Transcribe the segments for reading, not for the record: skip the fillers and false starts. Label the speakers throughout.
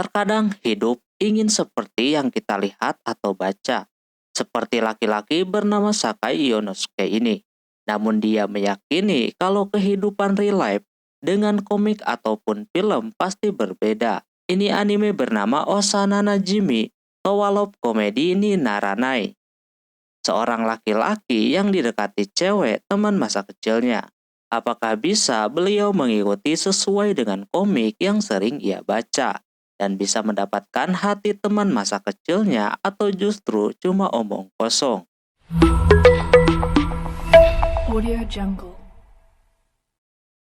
Speaker 1: Terkadang hidup ingin seperti yang kita lihat atau baca, seperti laki-laki bernama Sakai Ionosuke ini. Namun dia meyakini kalau kehidupan real life dengan komik ataupun film pasti berbeda. Ini anime bernama Osana Najimi Towalop Komedi ni Naranai. Seorang laki-laki yang didekati cewek teman masa kecilnya. Apakah bisa beliau mengikuti sesuai dengan komik yang sering ia baca? Dan bisa mendapatkan hati teman masa kecilnya atau justru cuma omong kosong?
Speaker 2: Audio Jungle.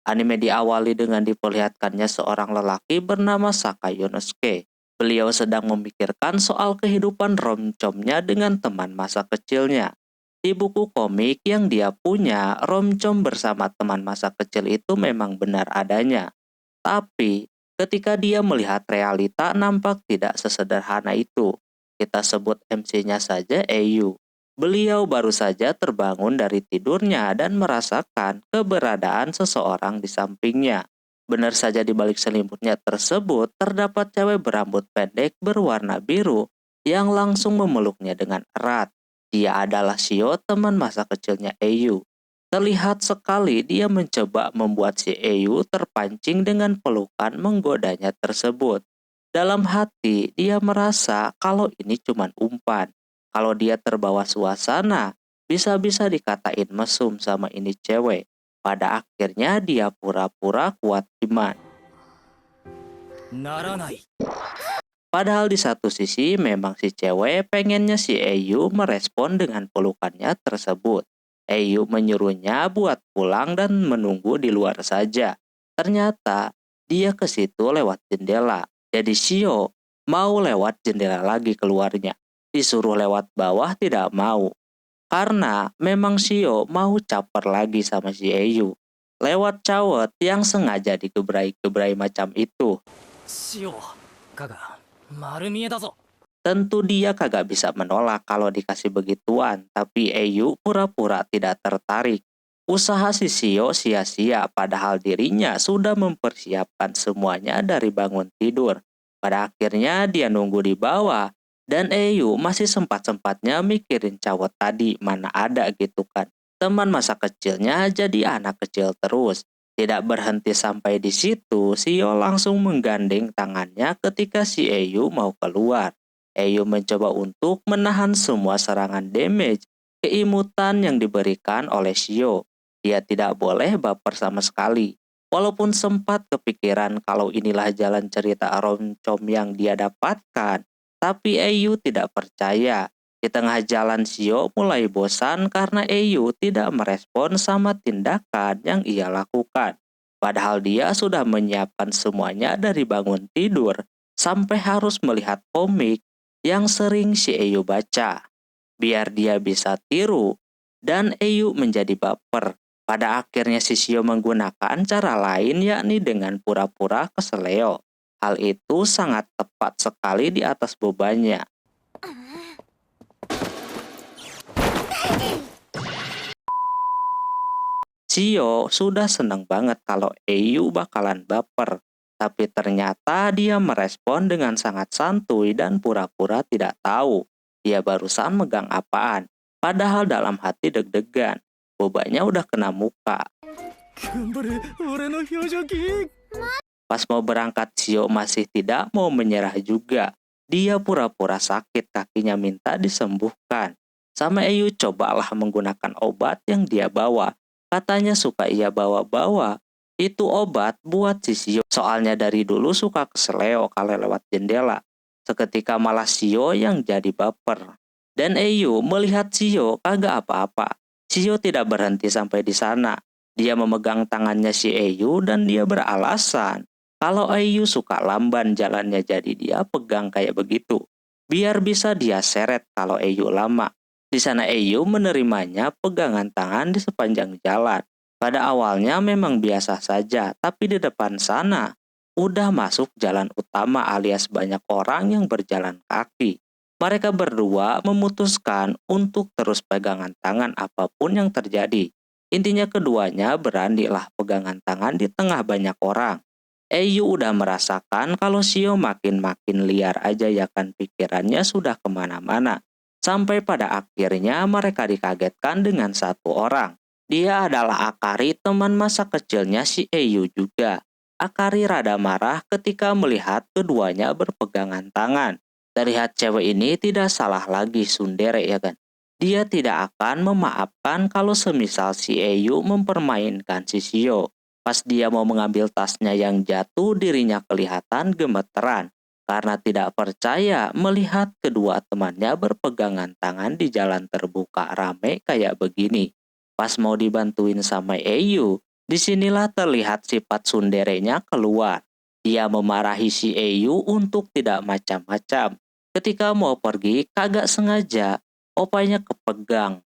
Speaker 1: Anime diawali dengan diperlihatkannya seorang lelaki bernama Sakai Yonosuke. Beliau sedang memikirkan soal kehidupan romcomnya dengan teman masa kecilnya. Di buku komik yang dia punya, romcom bersama teman masa kecil itu memang benar adanya. Tapi, ketika dia melihat realita nampak tidak sesederhana itu. Kita sebut MC-nya saja Eiyu. Beliau baru saja terbangun dari tidurnya dan merasakan keberadaan seseorang di sampingnya. Benar saja di balik selimutnya tersebut terdapat cewek berambut pendek berwarna biru yang langsung memeluknya dengan erat. Dia adalah Shio, teman masa kecilnya Eiyu. Terlihat sekali dia mencoba membuat si Eiyu terpancing dengan pelukan menggodanya tersebut. Dalam hati, dia merasa kalau ini cuma umpan. Kalau dia terbawa suasana, bisa-bisa dikatain mesum sama ini cewek. Pada akhirnya dia pura-pura kuat iman. Padahal di satu sisi memang si cewek pengennya si Eiyu merespon dengan pelukannya tersebut. Eiyu menyuruhnya buat pulang dan menunggu di luar saja. Ternyata dia ke situ lewat jendela. Jadi Shio mau lewat jendela lagi keluarnya. Disuruh lewat bawah tidak mau. Karena memang Shio mau caper lagi sama si Eiyu. Lewat cawet yang sengaja digebrai-gebrai macam itu. Tentu dia kagak bisa menolak kalau dikasih begituan, tapi Eiyu pura-pura tidak tertarik. Usaha si Shio sia-sia padahal dirinya sudah mempersiapkan semuanya dari bangun tidur. Pada akhirnya dia nunggu di bawah, dan Eiyu masih sempat-sempatnya mikirin cawet tadi, mana ada gitu kan. Teman masa kecilnya jadi anak kecil terus. Tidak berhenti sampai di situ, Shio langsung menggandeng tangannya ketika si Eiyu mau keluar. Eiyu mencoba untuk menahan semua serangan damage keimutan yang diberikan oleh Shio. Dia tidak boleh baper sama sekali. Walaupun sempat kepikiran kalau inilah jalan cerita romcom yang dia dapatkan, tapi Eiyu tidak percaya. Di tengah jalan Shio mulai bosan karena Eiyu tidak merespon sama tindakan yang ia lakukan. Padahal dia sudah menyiapkan semuanya dari bangun tidur sampai harus melihat komik yang sering si Eiyu baca. Biar dia bisa tiru dan Eiyu menjadi baper. Pada akhirnya si Shio menggunakan cara lain yakni dengan pura-pura keseleo. Hal itu sangat tepat sekali di atas bebannya. Shio sudah senang banget kalau Eiyu bakalan baper. Tapi ternyata dia merespon dengan sangat santuy dan pura-pura tidak tahu. Dia barusan megang apaan. Padahal dalam hati deg-degan. Bobanya udah kena muka. Pas mau berangkat, Shio masih tidak mau menyerah juga. Dia pura-pura sakit kakinya minta disembuhkan. Sama Eiyu cobalah menggunakan obat yang dia bawa. Katanya suka ia bawa-bawa. Itu obat buat si Shio. Soalnya dari dulu suka keseleo kalau lewat jendela. Seketika malah Shio yang jadi baper. Dan Eiyu melihat Shio kagak apa-apa. Shio tidak berhenti sampai di sana. Dia memegang tangannya si Eiyu dan dia beralasan kalau Eiyu suka lamban jalannya, jadi dia pegang kayak begitu. Biar bisa dia seret kalau Eiyu lama. Di sana Eiyu menerimanya pegangan tangan di sepanjang jalan. Pada awalnya memang biasa saja, tapi di depan sana udah masuk jalan utama alias banyak orang yang berjalan kaki. Mereka berdua memutuskan untuk terus pegangan tangan apapun yang terjadi. Intinya keduanya beranilah pegangan tangan di tengah banyak orang. Eyu udah merasakan kalau Shio makin-makin liar aja ya kan, pikirannya sudah kemana-mana. Sampai pada akhirnya mereka dikagetkan dengan satu orang. Dia adalah Akari, teman masa kecilnya si Eyu juga. Akari rada marah ketika melihat keduanya berpegangan tangan. Terlihat cewek ini tidak salah lagi tsundere ya kan. Dia tidak akan memaafkan kalau semisal si Eyu mempermainkan si Shio. Pas dia mau mengambil tasnya yang jatuh, dirinya kelihatan gemeteran karena tidak percaya melihat kedua temannya berpegangan tangan di jalan terbuka rame kayak begini. Pas mau dibantuin sama Eyu, disinilah terlihat sifat sunderenya keluar. Dia memarahi si Eyu untuk tidak macam-macam. Ketika mau pergi, kagak sengaja, opanya kepegang.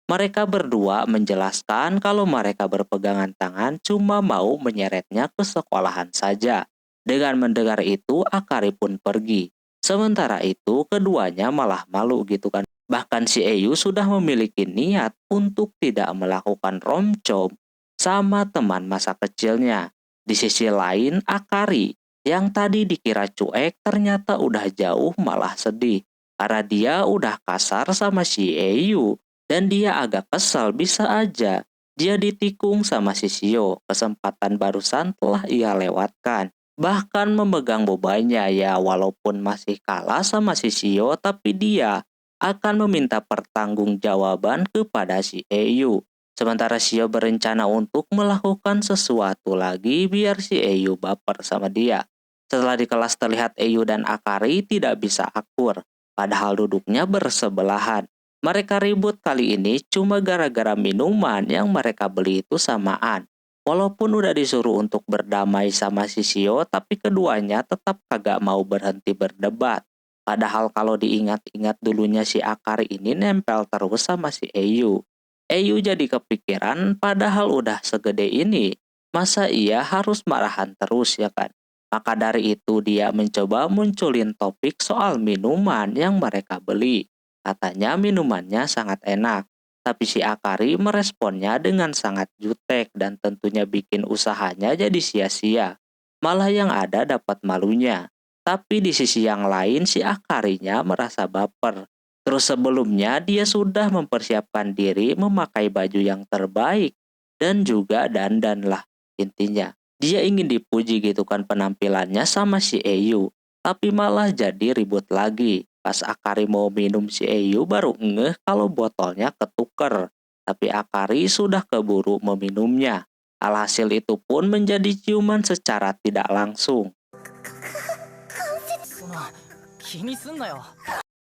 Speaker 1: Mereka berdua menjelaskan kalau mereka berpegangan tangan cuma mau menyeretnya ke sekolahan saja. Dengan mendengar itu, Akari pun pergi. Sementara itu, keduanya malah malu gitu kan. Bahkan si Eyu sudah memiliki niat untuk tidak melakukan romcom sama teman masa kecilnya. Di sisi lain, Akari yang tadi dikira cuek ternyata udah jauh malah sedih. Karena dia udah kasar sama si Eyu. Dan dia agak kesal, bisa aja dia ditikung sama si Shio. Kesempatan barusan telah ia lewatkan. Bahkan memegang bebannya ya, walaupun masih kalah sama si Shio, tapi dia akan meminta pertanggungjawaban kepada si Eyu. Sementara Shio berencana untuk melakukan sesuatu lagi biar si Eyu baper sama dia. Setelah di kelas terlihat Eyu dan Akari tidak bisa akur, padahal duduknya bersebelahan. Mereka ribut kali ini cuma gara-gara minuman yang mereka beli itu samaan. Walaupun udah disuruh untuk berdamai sama si Shio, tapi keduanya tetap kagak mau berhenti berdebat. Padahal kalau diingat-ingat dulunya si Akari ini nempel terus sama si Eyu. Eyu jadi kepikiran padahal udah segede ini. Masa ia harus marahan terus ya kan? Maka dari itu dia mencoba munculin topik soal minuman yang mereka beli. Katanya minumannya sangat enak, tapi si Akari meresponnya dengan sangat jutek dan tentunya bikin usahanya jadi sia-sia. Malah yang ada dapat malunya. Tapi di sisi yang lain si Akarinya merasa baper. Terus sebelumnya dia sudah mempersiapkan diri memakai baju yang terbaik dan juga dandan lah intinya. Dia ingin dipuji gitu kan penampilannya sama si Eyu, tapi malah jadi ribut lagi. Pas Akari mau minum si Eyu baru ngeh kalau botolnya ketuker. Tapi Akari sudah keburu meminumnya. Alhasil itu pun menjadi ciuman secara tidak langsung.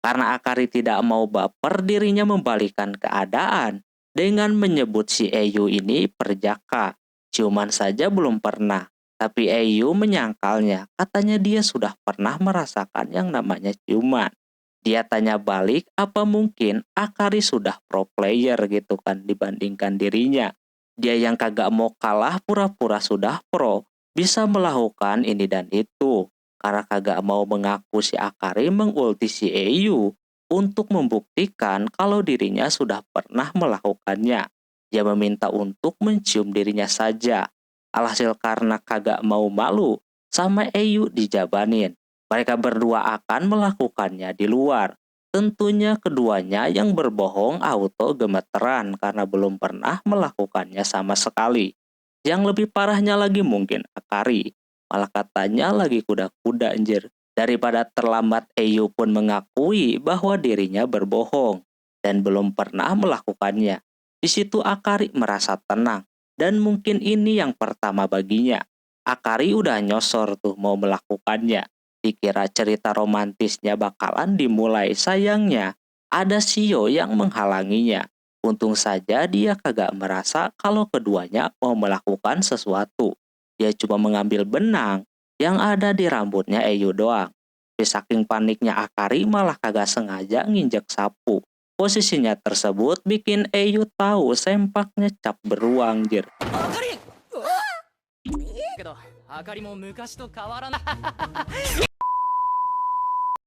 Speaker 1: Karena Akari tidak mau baper, dirinya membalikan keadaan dengan menyebut si Eyu ini perjaka. Ciuman saja belum pernah. Tapi Eyu menyangkalnya, katanya dia sudah pernah merasakan yang namanya ciuman. Dia tanya balik, apa mungkin Akari sudah pro player gitu kan dibandingkan dirinya. Dia yang kagak mau kalah pura-pura sudah pro, bisa melakukan ini dan itu. Karena kagak mau mengaku si Akari mengulti si Eyu untuk membuktikan kalau dirinya sudah pernah melakukannya. Dia meminta untuk mencium dirinya saja. Alhasil karena kagak mau malu, sama Eyu dijabanin. Mereka berdua akan melakukannya di luar. Tentunya keduanya yang berbohong auto gemeteran karena belum pernah melakukannya sama sekali. Yang lebih parahnya lagi mungkin Akari. Malah katanya lagi kuda-kuda anjir. Daripada terlambat, Eyu pun mengakui bahwa dirinya berbohong dan belum pernah melakukannya. Di situ Akari merasa tenang dan mungkin ini yang pertama baginya. Akari udah nyosor tuh mau melakukannya. Dikira cerita romantisnya bakalan dimulai, sayangnya ada Shio yang menghalanginya. Untung saja dia kagak merasa kalau keduanya mau melakukan sesuatu. Dia cuma mengambil benang yang ada di rambutnya Eyu doang. Tapi saking paniknya Akari malah kagak sengaja nginjek sapu. Posisinya tersebut bikin Eyu tahu sempaknya cap beruang jir.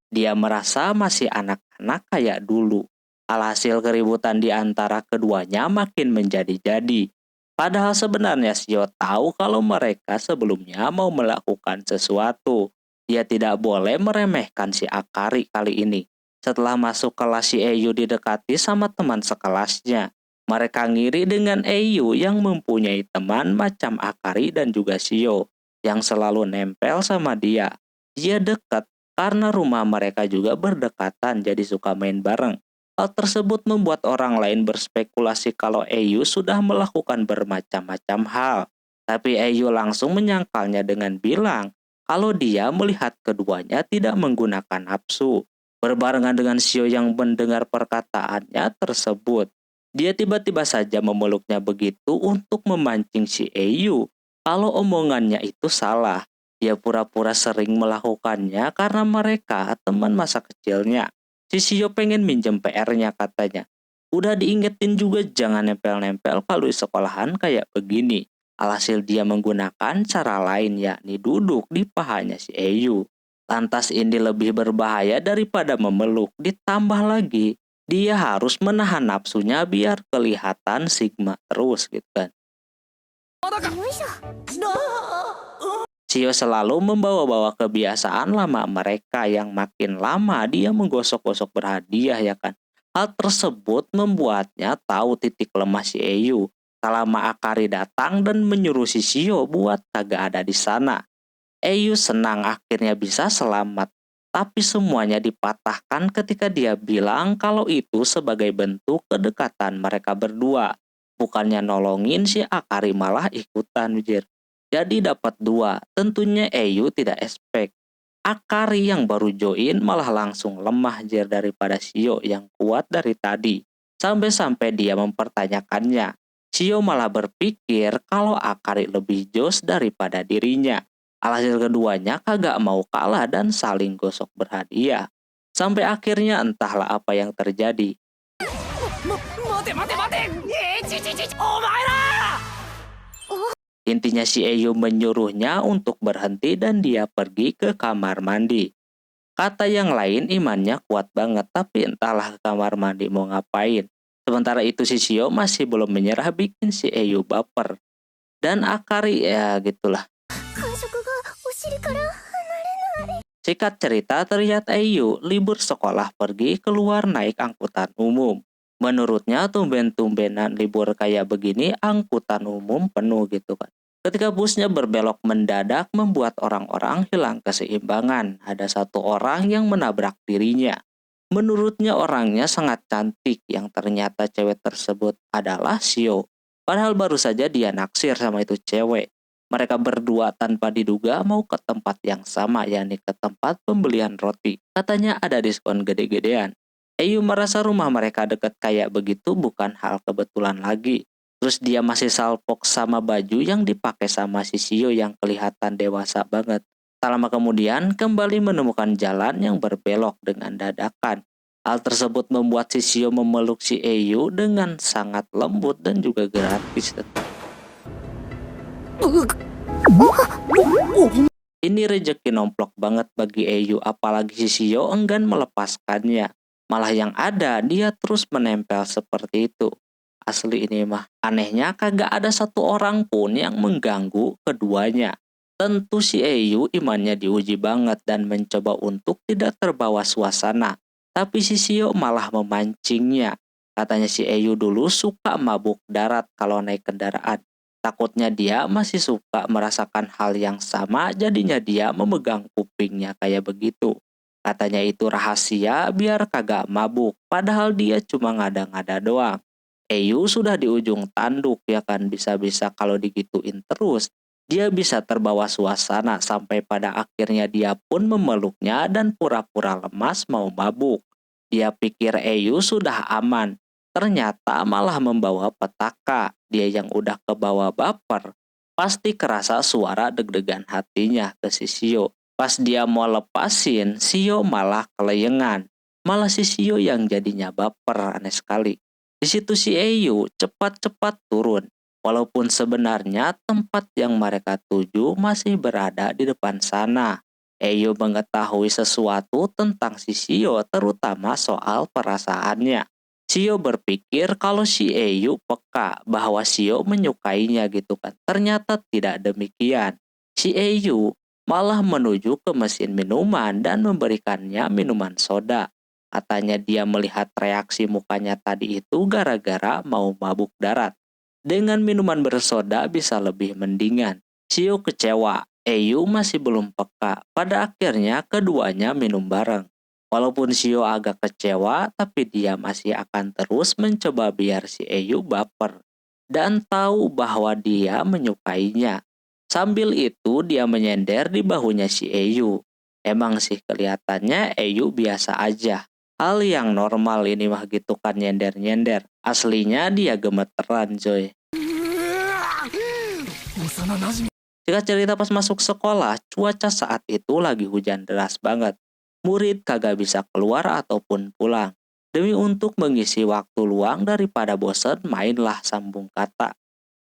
Speaker 1: Dia merasa masih anak-anak kayak dulu. Alhasil keributan di antara keduanya makin menjadi-jadi. Padahal sebenarnya Shio tahu kalau mereka sebelumnya mau melakukan sesuatu. Dia tidak boleh meremehkan si Akari kali ini. Setelah masuk kelas, si Eyu didekati sama teman sekelasnya. Mereka ngiri dengan Eyu yang mempunyai teman macam Akari dan juga Shio yang selalu nempel sama dia. Dia dekat karena rumah mereka juga berdekatan, jadi suka main bareng. Hal tersebut membuat orang lain berspekulasi kalau Eyu sudah melakukan bermacam-macam hal. Tapi Eyu langsung menyangkalnya dengan bilang kalau dia melihat keduanya tidak menggunakan nafsu. Berbarengan dengan Shio yang mendengar perkataannya tersebut, dia tiba-tiba saja memeluknya begitu untuk memancing si Eyu kalau omongannya itu salah. Dia pura-pura sering melakukannya karena mereka teman masa kecilnya. Si Shio pengen minjem PR-nya katanya. Udah diingetin juga jangan nempel-nempel kalau di sekolahan kayak begini. Alhasil dia menggunakan cara lain, yakni duduk di pahanya si Eyu. Lantas ini lebih berbahaya daripada memeluk. Ditambah lagi, dia harus menahan nafsunya biar kelihatan Sigma terus gitu kan. Shio selalu membawa-bawa kebiasaan lama mereka yang makin lama dia menggosok-gosok berhadiah ya kan. Hal tersebut membuatnya tahu titik lemah si Eyu. Tak lama Akari datang dan menyuruh si Shio buat kagak ada di sana. Eyu senang akhirnya bisa selamat. Tapi semuanya dipatahkan ketika dia bilang kalau itu sebagai bentuk kedekatan mereka berdua. Bukannya nolongin si Akari malah ikutan Wijir. Jadi dapat dua, tentunya Eyu tidak expect. Akari yang baru join malah langsung lemah Jir daripada Shio yang kuat dari tadi. Sampai-sampai dia mempertanyakannya. Shio malah berpikir kalau Akari lebih jos daripada dirinya. Alhasil keduanya kagak mau kalah dan saling gosok berhadiah. Sampai akhirnya entahlah apa yang terjadi. Intinya si Eyu menyuruhnya untuk berhenti dan dia pergi ke kamar mandi. Kata yang lain imannya kuat banget tapi entahlah ke kamar mandi mau ngapain. Sementara itu si Shio masih belum menyerah bikin si Eyu baper. Dan Akari ya gitulah. Singkat cerita terlihat Eyu libur sekolah pergi keluar naik angkutan umum. Menurutnya tumben-tumbenan libur kayak begini angkutan umum penuh gitu kan. Ketika busnya berbelok mendadak membuat orang-orang hilang keseimbangan. Ada satu orang yang menabrak dirinya. Menurutnya orangnya sangat cantik yang ternyata cewek tersebut adalah Shio. Padahal baru saja dia naksir sama itu cewek. Mereka berdua tanpa diduga mau ke tempat yang sama, yakni ke tempat pembelian roti. Katanya ada diskon gede-gedean. Eyu merasa rumah mereka dekat kayak begitu bukan hal kebetulan lagi. Terus dia masih salpok sama baju yang dipakai sama si Shio yang kelihatan dewasa banget. Tak lama kemudian kembali menemukan jalan yang berbelok dengan dadakan. Hal tersebut membuat si Shio memeluk si Eyu dengan sangat lembut dan juga gratis. Ini rejeki nomplok banget bagi Eyu, apalagi si Shio enggan melepaskannya. Malah yang ada dia terus menempel seperti itu. Asli ini mah. Anehnya kagak ada satu orang pun yang mengganggu keduanya. Tentu si Eyu imannya diuji banget dan mencoba untuk tidak terbawa suasana. Tapi si Shio malah memancingnya. Katanya si Eyu dulu suka mabuk darat kalau naik kendaraan. Takutnya dia masih suka merasakan hal yang sama, jadinya dia memegang kupingnya kayak begitu. Katanya itu rahasia biar kagak mabuk, padahal dia cuma ngada-ngada doang. Eyu sudah di ujung tanduk ya kan, bisa-bisa kalau digituin terus dia bisa terbawa suasana sampai pada akhirnya dia pun memeluknya dan pura-pura lemas mau mabuk. Dia pikir Eyu sudah aman, ternyata malah membawa petaka. Dia yang udah kebawa baper, pasti kerasa suara deg-degan hatinya ke si Shio. Pas dia mau lepasin, Shio malah keleyengan. Malah si Shio yang jadinya baper, aneh sekali. Di situ si Eyu cepat-cepat turun. Walaupun sebenarnya tempat yang mereka tuju masih berada di depan sana. Eyu mengetahui sesuatu tentang si Shio terutama soal perasaannya. Shio berpikir kalau si Eyu peka bahwa Shio menyukainya gitu kan. Ternyata tidak demikian. Si Eyu malah menuju ke mesin minuman dan memberikannya minuman soda. Katanya dia melihat reaksi mukanya tadi itu gara-gara mau mabuk darat. Dengan minuman bersoda bisa lebih mendingan. Shio kecewa. Eyu masih belum peka. Pada akhirnya keduanya minum bareng. Walaupun Shio agak kecewa, tapi dia masih akan terus mencoba biar si Eyu baper dan tahu bahwa dia menyukainya. Sambil itu dia menyender di bahunya si Eyu. Emang sih kelihatannya Eyu biasa aja. Hal yang normal ini mah gitu kan nyender-nyender. Aslinya dia gemeteran coy. Jika cerita pas masuk sekolah, cuaca saat itu lagi hujan deras banget. Murid kagak bisa keluar ataupun pulang. Demi untuk mengisi waktu luang daripada bosan, mainlah sambung kata.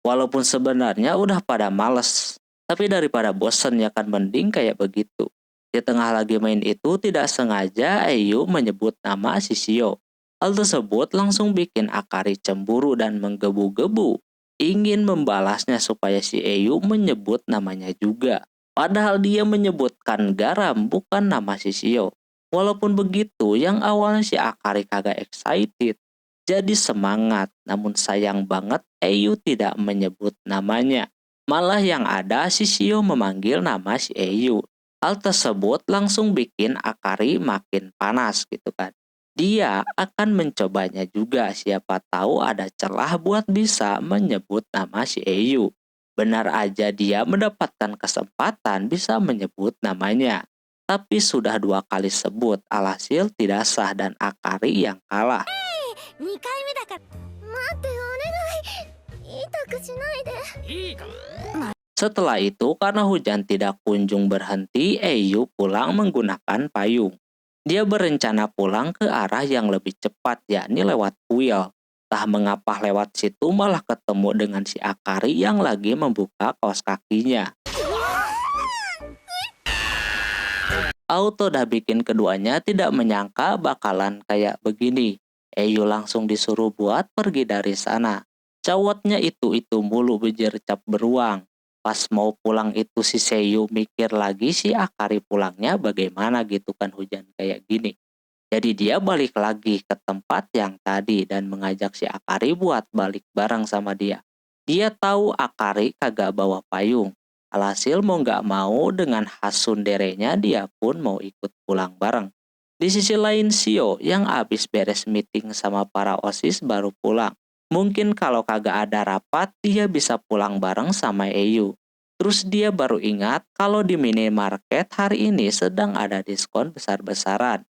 Speaker 1: Walaupun sebenarnya udah pada males, tapi daripada bosan ya kan mending kayak begitu. Di tengah lagi main itu tidak sengaja Eyu menyebut nama si Shio. Hal tersebut langsung bikin Akari cemburu dan menggebu-gebu. Ingin membalasnya supaya si Eyu menyebut namanya juga. Padahal dia menyebutkan garam bukan nama si Shio. Walaupun begitu, yang awalnya si Akari kagak excited, jadi semangat. Namun sayang banget Eyu tidak menyebut namanya. Malah yang ada si Shio memanggil nama si Eyu. Hal tersebut langsung bikin Akari makin panas gitu kan. Dia akan mencobanya juga, siapa tahu ada celah buat bisa menyebut nama si Eyu. Benar aja dia mendapatkan kesempatan bisa menyebut namanya. Tapi sudah 2 kali sebut, alhasil tidak sah dan Akari yang kalah. Setelah itu, karena hujan tidak kunjung berhenti, Eyu pulang menggunakan payung. Dia berencana pulang ke arah yang lebih cepat, yakni lewat kuil. Tah mengapa lewat situ malah ketemu dengan si Akari yang lagi membuka kaos kakinya. Auto dah bikin keduanya tidak menyangka bakalan kayak begini. Eyu langsung disuruh buat pergi dari sana. Cawatnya itu mulu bejercap beruang. Pas mau pulang itu si Seiyu mikir lagi si Akari pulangnya bagaimana gitu kan hujan kayak gini. Jadi dia balik lagi ke tempat yang tadi dan mengajak si Akari buat balik bareng sama dia. Dia tahu Akari kagak bawa payung. Alhasil mau nggak mau dengan hasunderenya dia pun mau ikut pulang bareng. Di sisi lain Shio yang abis beres meeting sama para OSIS baru pulang. Mungkin kalau kagak ada rapat dia bisa pulang bareng sama Eyu. Terus dia baru ingat kalau di minimarket hari ini sedang ada diskon besar-besaran.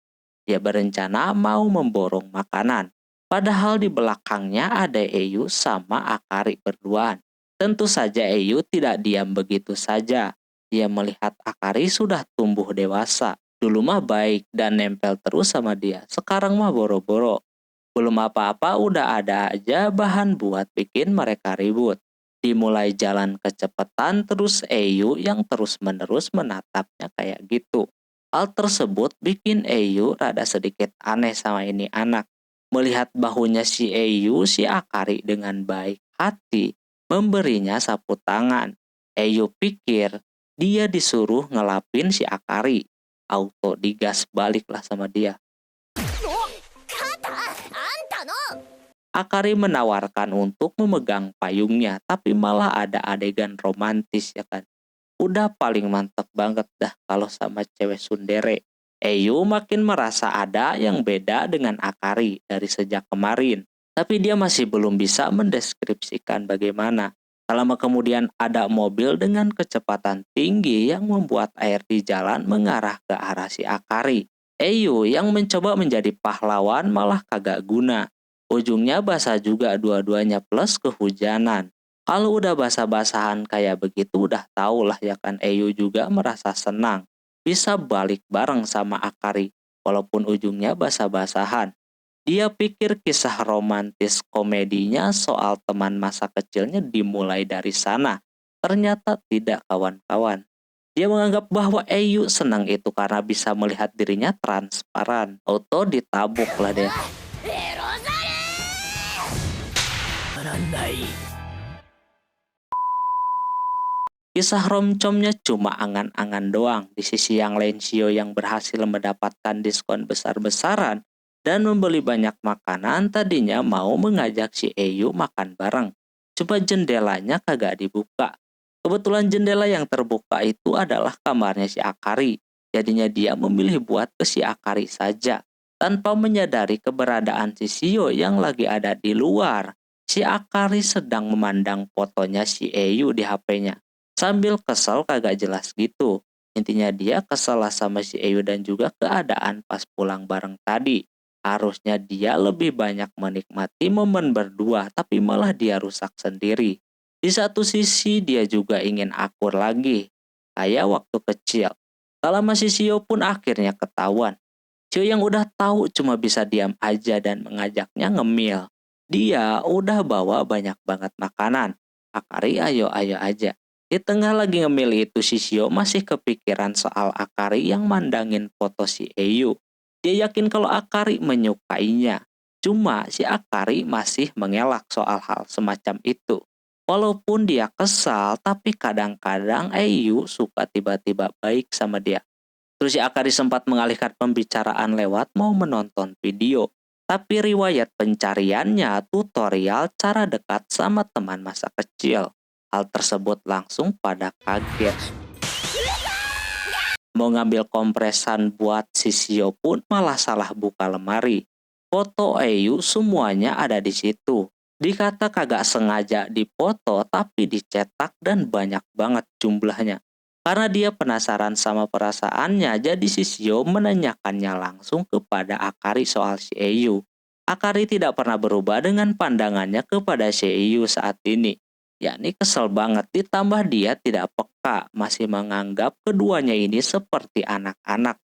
Speaker 1: Dia berencana mau memborong makanan. Padahal di belakangnya ada Eyu sama Akari berduaan. Tentu saja Eyu tidak diam begitu saja. Dia melihat Akari sudah tumbuh dewasa. Dulu mah baik dan nempel terus sama dia. Sekarang mah boro-boro. Belum apa-apa udah ada aja bahan buat bikin mereka ribut. Dimulai jalan kecepatan terus Eyu yang terus-menerus menatapnya kayak gitu. Hal tersebut bikin Eyu rada sedikit aneh sama ini anak. Melihat bahunya si Eyu, si Akari dengan baik hati memberinya sapu tangan. Eyu pikir dia disuruh ngelapin si Akari. Auto digas baliklah sama dia. Akari menawarkan untuk memegang payungnya, tapi malah ada adegan romantis ya kan. Udah paling mantep banget dah kalau sama cewek tsundere. Eyu makin merasa ada yang beda dengan Akari dari sejak kemarin. Tapi dia masih belum bisa mendeskripsikan bagaimana. Lama kemudian ada mobil dengan kecepatan tinggi yang membuat air di jalan mengarah ke arah si Akari. Eyu yang mencoba menjadi pahlawan malah kagak guna. Ujungnya basah juga dua-duanya plus kehujanan. Kalau udah basah-basahan kayak begitu udah tau lah ya kan Eyu juga merasa senang. Bisa balik bareng sama Akari walaupun ujungnya basah-basahan. Dia pikir kisah romantis komedinya soal teman masa kecilnya dimulai dari sana. Ternyata tidak kawan-kawan. Dia menganggap bahwa Eyu senang itu karena bisa melihat dirinya transparan. Auto ditabuk lah dia. Kisah romcomnya cuma angan-angan doang. Di sisi yang lain, Shio yang berhasil mendapatkan diskon besar-besaran dan membeli banyak makanan tadinya mau mengajak si Eyu makan bareng. Coba jendelanya kagak dibuka. Kebetulan jendela yang terbuka itu adalah kamarnya si Akari. Jadinya dia memilih buat ke si Akari saja. Tanpa menyadari keberadaan si Shio yang lagi ada di luar. Si Akari sedang memandang fotonya si Eyu di HP-nya. Sambil kesel kagak jelas gitu. Intinya dia kesel lah sama si Eyu dan juga keadaan pas pulang bareng tadi. Harusnya dia lebih banyak menikmati momen berdua, tapi malah dia rusak sendiri. Di satu sisi dia juga ingin akur lagi, kayak waktu kecil. Kalau masih Shio pun akhirnya ketahuan. Shio yang udah tahu cuma bisa diam aja dan mengajaknya ngemil. Dia udah bawa banyak banget makanan. Akari ayo-ayo aja. Di tengah lagi ngemil itu si Shio masih kepikiran soal Akari yang mandangin foto si Eyu. Dia yakin kalau Akari menyukainya. Cuma si Akari masih mengelak soal hal semacam itu. Walaupun dia kesal, tapi kadang-kadang Eyu suka tiba-tiba baik sama dia. Terus si Akari sempat mengalihkan pembicaraan lewat mau menonton video. Tapi riwayat pencariannya tutorial cara dekat sama teman masa kecil. Hal tersebut langsung pada kaget. Mau ngambil kompresan buat si Shio pun malah salah buka lemari. Foto Eyu semuanya ada di situ. Dikata kagak sengaja dipoto tapi dicetak dan banyak banget jumlahnya. Karena dia penasaran sama perasaannya, jadi si Shio menanyakannya langsung kepada Akari soal si Eyu. Akari tidak pernah berubah dengan pandangannya kepada si Eyu saat ini. Yakni kesel banget, ditambah dia tidak peka, masih menganggap keduanya ini seperti anak-anak.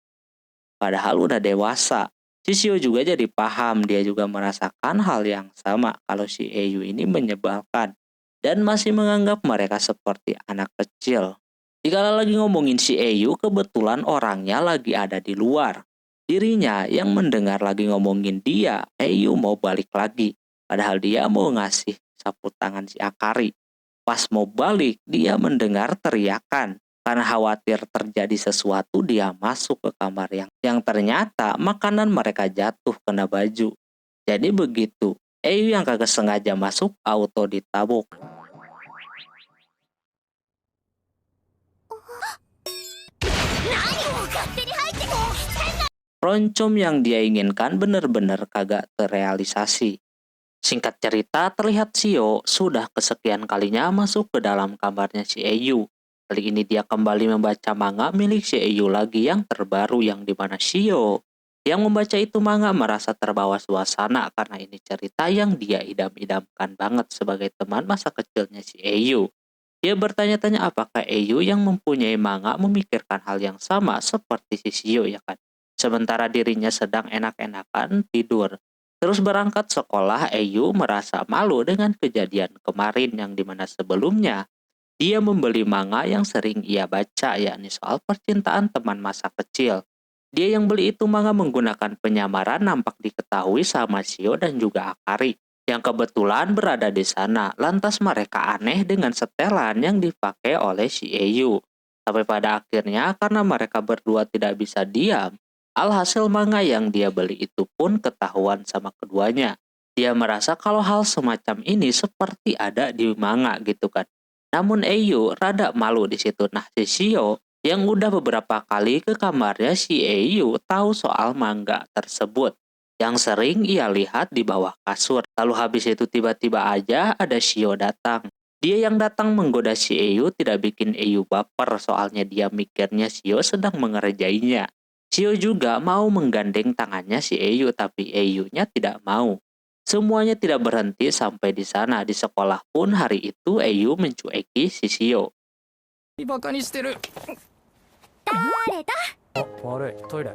Speaker 1: Padahal udah dewasa. Si Shio juga jadi paham, dia juga merasakan hal yang sama kalau si Eyu ini menyebalkan. Dan masih menganggap mereka seperti anak kecil. Jika lagi ngomongin si Eyu, kebetulan orangnya lagi ada di luar. Dirinya yang mendengar lagi ngomongin dia, Eyu mau balik lagi. Padahal dia mau ngasih sapu tangan si Akari. Pas mau balik, dia mendengar teriakan. Karena khawatir terjadi sesuatu, dia masuk ke kamar yang ternyata makanan mereka jatuh kena baju. Jadi begitu, Eyu yang kagak sengaja masuk auto ditabuk. Roncom yang dia inginkan benar-benar kagak terrealisasi. Singkat cerita, terlihat Shio sudah kesekian kalinya masuk ke dalam kamarnya si Eyu. Kali ini dia kembali membaca manga milik si Eyu lagi yang terbaru, yang dimana Shio yang membaca itu manga merasa terbawa suasana karena ini cerita yang dia idam-idamkan banget sebagai teman masa kecilnya si Eyu. Dia bertanya-tanya apakah Eyu yang mempunyai manga memikirkan hal yang sama seperti si Shio ya kan. Sementara dirinya sedang enak-enakan tidur. Terus berangkat sekolah, Eyu merasa malu dengan kejadian kemarin yang dimana sebelumnya dia membeli manga yang sering ia baca, yakni soal percintaan teman masa kecil. Dia yang beli itu manga menggunakan penyamaran nampak diketahui sama Shio dan juga Akari, yang kebetulan berada di sana. Lantas mereka aneh dengan setelan yang dipakai oleh si Eyu. Sampai pada akhirnya karena mereka berdua tidak bisa diam, alhasil manga yang dia beli itu pun ketahuan sama keduanya. Dia merasa kalau hal semacam ini seperti ada di manga gitu kan. Namun Eyu rada malu di situ. Nah si Shio yang udah beberapa kali ke kamarnya si Eyu tahu soal manga tersebut. Yang sering ia lihat di bawah kasur. Lalu habis itu tiba-tiba aja ada Shio datang. Dia yang datang menggoda si Eyu tidak bikin Eyu baper soalnya dia mikirnya Shio sedang mengerjainya. Shio juga mau menggandeng tangannya si Eyu tapi Eyunya tidak mau. Semuanya tidak berhenti sampai di sana. Di sekolah pun hari itu Eyu mencueki si Shio.
Speaker 3: バカにしてる。
Speaker 4: 誰だ。
Speaker 3: あ、悪い、トイレ。
Speaker 4: い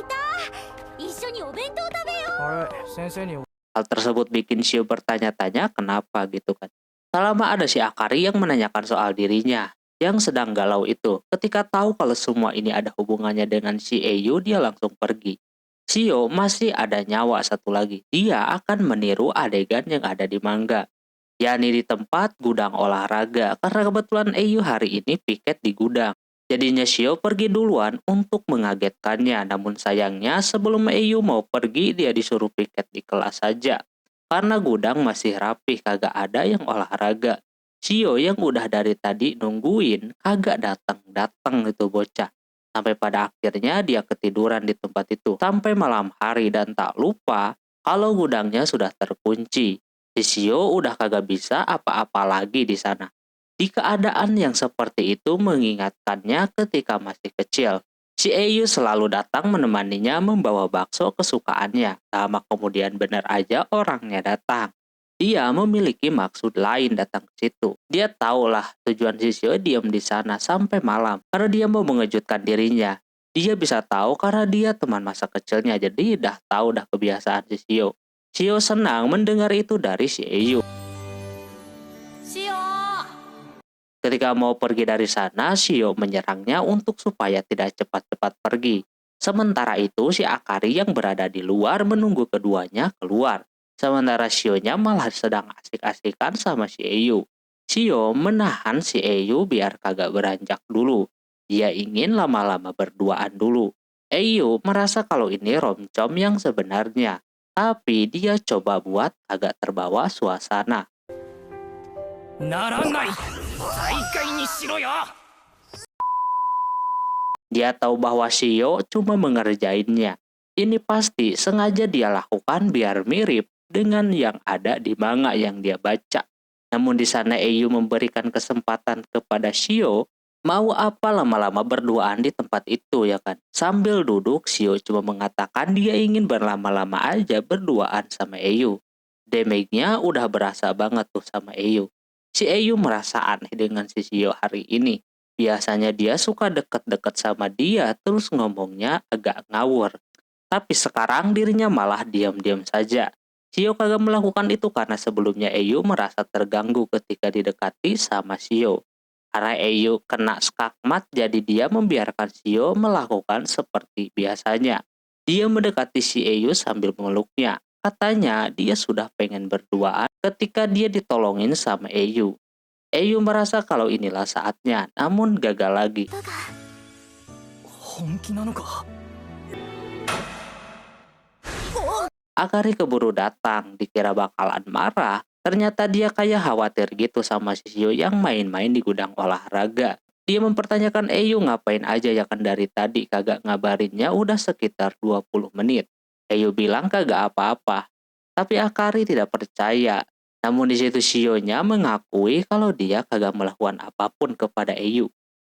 Speaker 4: た。一緒にお弁当食べよう。
Speaker 3: 悪い、先生に。
Speaker 1: Hal tersebut bikin Shio bertanya-tanya kenapa gitu kan. Tak lama ada si Akari yang menanyakan soal dirinya yang sedang galau itu. Ketika tahu kalau semua ini ada hubungannya dengan si Eyu, dia langsung pergi. Shio masih ada nyawa satu lagi. Dia akan meniru adegan yang ada di manga. yakni di tempat gudang olahraga karena kebetulan Eiyu hari ini piket di gudang. Jadinya Shio pergi duluan untuk mengagetkannya, namun sayangnya sebelum Eiyu mau pergi dia disuruh piket di kelas saja. Karena gudang masih rapih, kagak ada yang olahraga. Shio yang udah dari tadi nungguin kagak datang itu bocah. Sampai pada akhirnya dia ketiduran di tempat itu sampai malam hari dan tak lupa kalau gudangnya sudah terkunci. Si Shio udah kagak bisa apa-apa lagi di sana. Di keadaan yang seperti itu mengingatkannya ketika masih kecil. Si Eiyu selalu datang menemaninya membawa bakso kesukaannya. Lama kemudian benar aja orangnya datang. Dia memiliki maksud lain datang ke situ. Dia tahulah tujuan si Shio diam di sana sampai malam karena dia mau mengejutkan dirinya. Dia bisa tahu karena dia teman masa kecilnya, jadi dah tahu dah kebiasaan si Shio. Shio senang mendengar itu dari si Eiyu.
Speaker 4: しよ
Speaker 1: Ketika mau pergi dari sana, Shio menyerangnya untuk supaya tidak cepat-cepat pergi. Sementara itu, si Akari yang berada di luar menunggu keduanya keluar. Sementara Shio-nya malah sedang asik-asikan sama si Eiyu. Shio menahan si Eiyu biar kagak beranjak dulu. Dia ingin lama-lama berduaan dulu. Eiyu merasa kalau ini romcom yang sebenarnya. Tapi dia coba buat agak terbawa suasana.
Speaker 3: ならない再開にしろよ
Speaker 1: Dia tahu bahwa Shio cuma mengerjainnya. Ini pasti sengaja dia lakukan biar mirip dengan yang ada di manga yang dia baca. Namun di sana Eiyu memberikan kesempatan kepada Shio, mau apa lama-lama berduaan di tempat itu ya kan. Sambil duduk, Shio cuma mengatakan dia ingin berlama-lama aja berduaan sama Eiyu. Damage-nya udah berasa banget tuh sama Eiyu. Si Eiyu merasa aneh dengan si Shio hari ini. Biasanya dia suka deket-deket sama dia terus ngomongnya agak ngawur. Tapi sekarang dirinya malah diam-diam saja. Shio kagak melakukan itu karena sebelumnya Eiyu merasa terganggu ketika didekati sama Shio. Karena Eiyu kena skakmat jadi dia membiarkan Shio melakukan seperti biasanya. Dia mendekati si Eiyu sambil memeluknya. Katanya dia sudah pengen berduaan ketika dia ditolongin sama Eiyu. Eiyu merasa kalau inilah saatnya, namun gagal lagi.
Speaker 3: 本気なのか
Speaker 1: Akari keburu datang, dikira bakalan marah. Ternyata dia kayak khawatir gitu sama si Shio yang main-main di gudang olahraga. Dia mempertanyakan Eiyu ngapain aja ya kan dari tadi kagak ngabarinnya udah sekitar 20 menit. Eiyu bilang kagak apa-apa. Tapi Akari tidak percaya. Namun di situ Shio-nya mengakui kalau dia kagak melakukan apapun kepada Eiyu.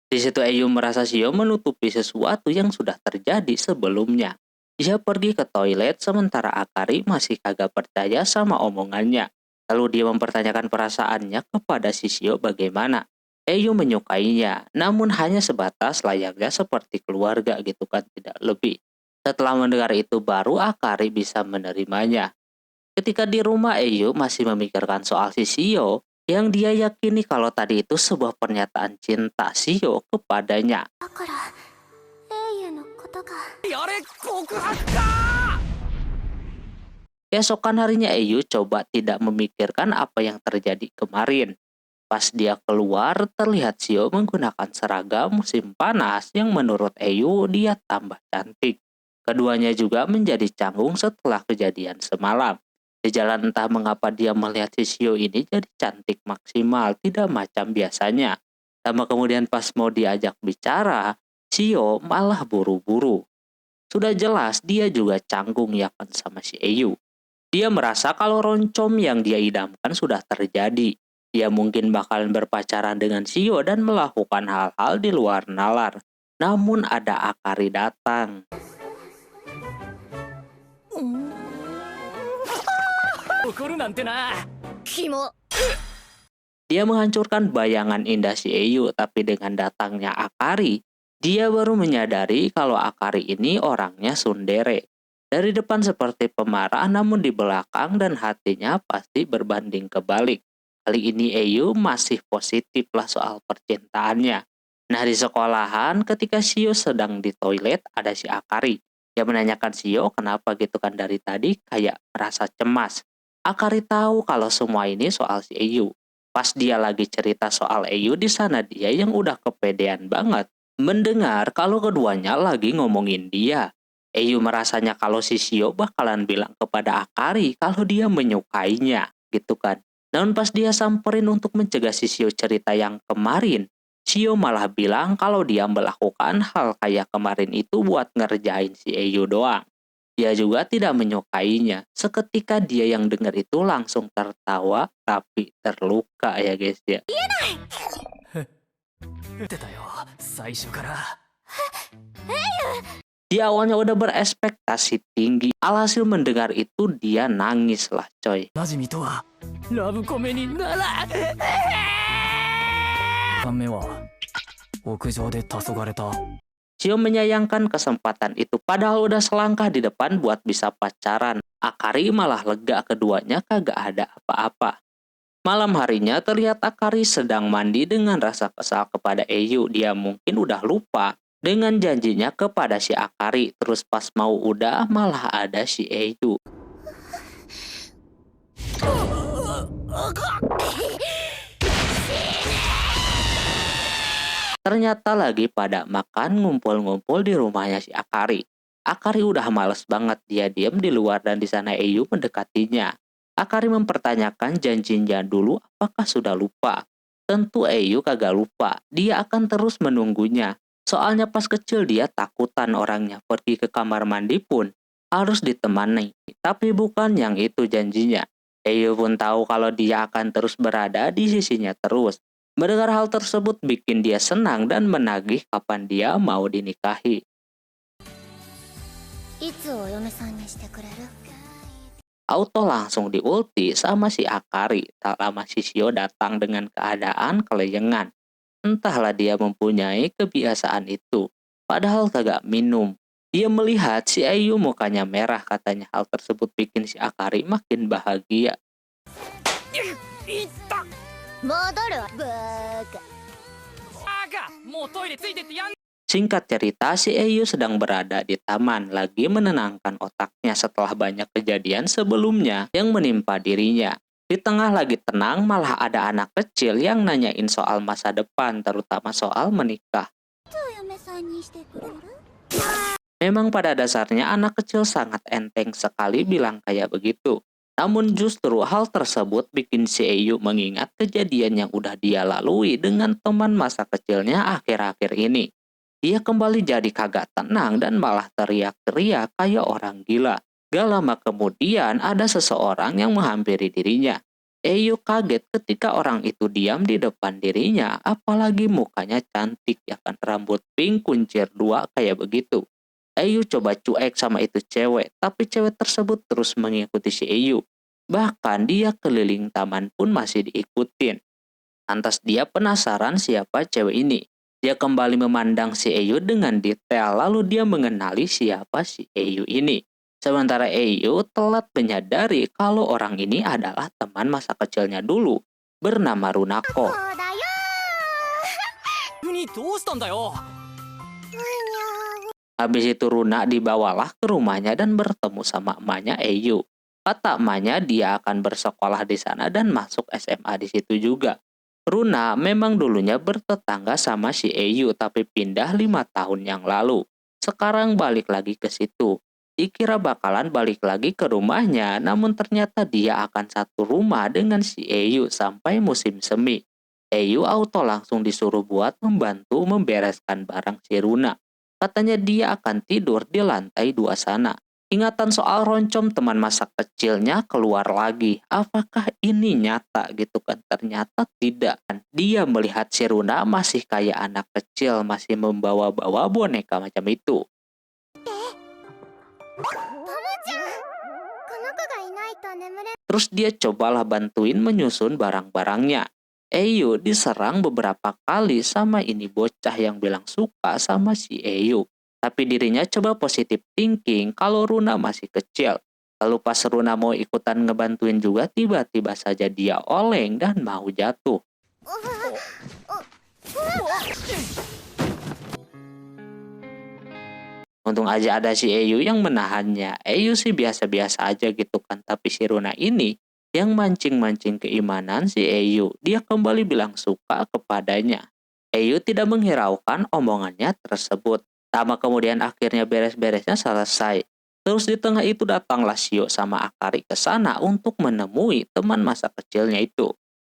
Speaker 1: Di situ Eiyu merasa Shio menutupi sesuatu yang sudah terjadi sebelumnya. Dia pergi ke toilet sementara Akari masih kagak percaya sama omongannya. Lalu dia mempertanyakan perasaannya kepada si Shio bagaimana. Eiyu menyukainya, namun hanya sebatas layaknya seperti keluarga gitu kan, tidak lebih. Setelah mendengar itu baru Akari bisa menerimanya. Ketika di rumah Eiyu masih memikirkan soal si Shio, yang dia yakini kalau tadi itu sebuah pernyataan cinta Shio kepadanya.
Speaker 4: だからエイユのことが
Speaker 3: やれ告白か
Speaker 1: Keesokan harinya Eiyu coba tidak memikirkan apa yang terjadi kemarin. Pas dia keluar, terlihat Shio menggunakan seragam musim panas yang menurut Eiyu dia tambah cantik. Keduanya juga menjadi canggung setelah kejadian semalam. Di jalan entah mengapa dia melihat si Shio ini jadi cantik maksimal, tidak macam biasanya. Lama kemudian pas mau diajak bicara, Shio malah buru-buru. Sudah jelas dia juga canggung ya kan sama si Eiyu. Dia merasa kalau roncom yang dia idamkan sudah terjadi. Dia mungkin bakalan berpacaran dengan Shio dan melakukan hal-hal di luar nalar. Namun ada Akari datang.
Speaker 3: 怒るなんてな
Speaker 4: キモ
Speaker 1: Dia menghancurkan bayangan indah si Eiyu, tapi dengan datangnya Akari, dia baru menyadari kalau Akari ini orangnya tsundere. Dari depan seperti pemarah, namun di belakang dan hatinya pasti berbanding kebalik. Kali ini Eiyu masih positif lah soal percintaannya. Nah di sekolahan ketika Shio sedang di toilet ada si Akari. Dia menanyakan Shio kenapa gitu kan dari tadi kayak merasa cemas. Akari tahu kalau semua ini soal si Eyu. Pas dia lagi cerita soal Eyu, di sana dia yang udah kepedean banget mendengar kalau keduanya lagi ngomongin dia. Eyu merasanya kalau si Shio bakalan bilang kepada Akari kalau dia menyukainya, gitu kan. Namun pas dia samperin untuk mencegah si Shio cerita yang kemarin, Shio malah bilang kalau dia melakukan hal kayak kemarin itu buat ngerjain si Eyu doang. Dia juga tidak menyukainya. Seketika dia yang dengar itu langsung tertawa tapi terluka ya guys ya.
Speaker 3: 出たよ最初から
Speaker 1: Dia awalnya udah berekspektasi tinggi. Alhasil mendengar itu dia nangis lah coy.
Speaker 3: なじみとはラブコメになら3目は屋上で黄昏た
Speaker 1: Shio menyayangkan kesempatan itu padahal udah selangkah di depan buat bisa pacaran. Akari malah lega keduanya kagak ada apa-apa. Malam harinya terlihat Akari sedang mandi dengan rasa kesal kepada Eyu. Dia mungkin udah lupa dengan janjinya kepada si Akari. Terus pas mau udah malah ada si Eyu. Ternyata lagi pada makan ngumpul-ngumpul di rumahnya si Akari. Akari udah males banget, dia diam di luar dan di sana Eyu mendekatinya. Akari mempertanyakan janjinya dulu apakah sudah lupa. Tentu Eyu kagak lupa, dia akan terus menunggunya. Soalnya pas kecil dia takutan orangnya, pergi ke kamar mandi pun harus ditemani. Tapi bukan yang itu janjinya. Eyu pun tahu kalau dia akan terus berada di sisinya terus. Mendengar hal tersebut bikin dia senang dan menagih kapan dia mau dinikahi.
Speaker 4: いつお嫁さんにしてくれる？
Speaker 1: Auto langsung diulti sama si Akari. Tak lama si Shio datang dengan keadaan kelayangan. Entahlah dia mempunyai kebiasaan itu. Padahal kagak minum. Dia melihat si Ayu mukanya merah katanya. Hal tersebut bikin si Akari makin bahagia.
Speaker 3: いった
Speaker 4: 戻るわバーカ。
Speaker 3: バカもうトイレついてってやん
Speaker 1: Singkat cerita, si Eyu sedang berada di taman, lagi menenangkan otaknya setelah banyak kejadian sebelumnya yang menimpa dirinya. Di tengah lagi tenang, malah ada anak kecil yang nanyain soal masa depan, terutama soal menikah.
Speaker 4: お嫁さんにしてくれる？
Speaker 1: Memang pada dasarnya anak kecil sangat enteng sekali bilang kayak begitu. Namun justru hal tersebut bikin si Eyu mengingat kejadian yang udah dia lalui dengan teman masa kecilnya akhir-akhir ini. Dia kembali jadi kagak tenang dan malah teriak-teriak kayak orang gila. Gak lama kemudian ada seseorang yang menghampiri dirinya. Eyu kaget ketika orang itu diam di depan dirinya, apalagi mukanya cantik ya kan, rambut pink kuncir dua kayak begitu. Eyu coba cuek sama itu cewek, tapi cewek tersebut terus mengikuti si Eyu. Bahkan dia keliling taman pun masih diikutin. Lantas dia penasaran siapa cewek ini. Dia kembali memandang si Eyu dengan detail, lalu dia mengenali siapa si Eyu ini. Sementara Eyu telat menyadari kalau orang ini adalah teman masa kecilnya dulu, bernama Runako.
Speaker 4: そうだよ
Speaker 3: にどうしたんだよ
Speaker 1: Habis itu Runa dibawalah ke rumahnya dan bertemu sama emaknya Eyu. Kata emaknya dia akan bersekolah di sana dan masuk SMA di situ juga. Runa memang dulunya bertetangga sama si Eyu tapi pindah 5 tahun yang lalu. Sekarang balik lagi ke situ. Dikira bakalan balik lagi ke rumahnya, namun ternyata dia akan satu rumah dengan si Eyu sampai musim semi. Eyu auto langsung disuruh buat membantu membereskan barang si Runa. Katanya dia akan tidur di lantai 2 sana. Ingatan soal roncom teman masa kecilnya keluar lagi. Apakah ini nyata gitu kan? Ternyata tidak. Dia melihat si Runa masih kayak anak kecil, masih membawa-bawa boneka macam itu.
Speaker 4: タモちゃんこの子がいないと眠れ
Speaker 1: Terus dia cobalah bantuin menyusun barang-barangnya. Eyu diserang beberapa kali sama ini bocah yang bilang suka sama si Eyu. Tapi dirinya coba positif thinking kalau Runa masih kecil. Lalu pas Runa mau ikutan ngebantuin juga, tiba-tiba saja dia oleng dan mau jatuh. Untung aja ada si Eyu yang menahannya. Eyu sih biasa-biasa aja gitu kan. Tapi si Runa ini yang mancing-mancing keimanan si Eyu. Dia kembali bilang suka kepadanya. Eyu tidak menghiraukan omongannya tersebut. Lama kemudian akhirnya beres-beresnya selesai. Terus di tengah itu datanglah Shio sama Akari ke sana untuk menemui teman masa kecilnya itu.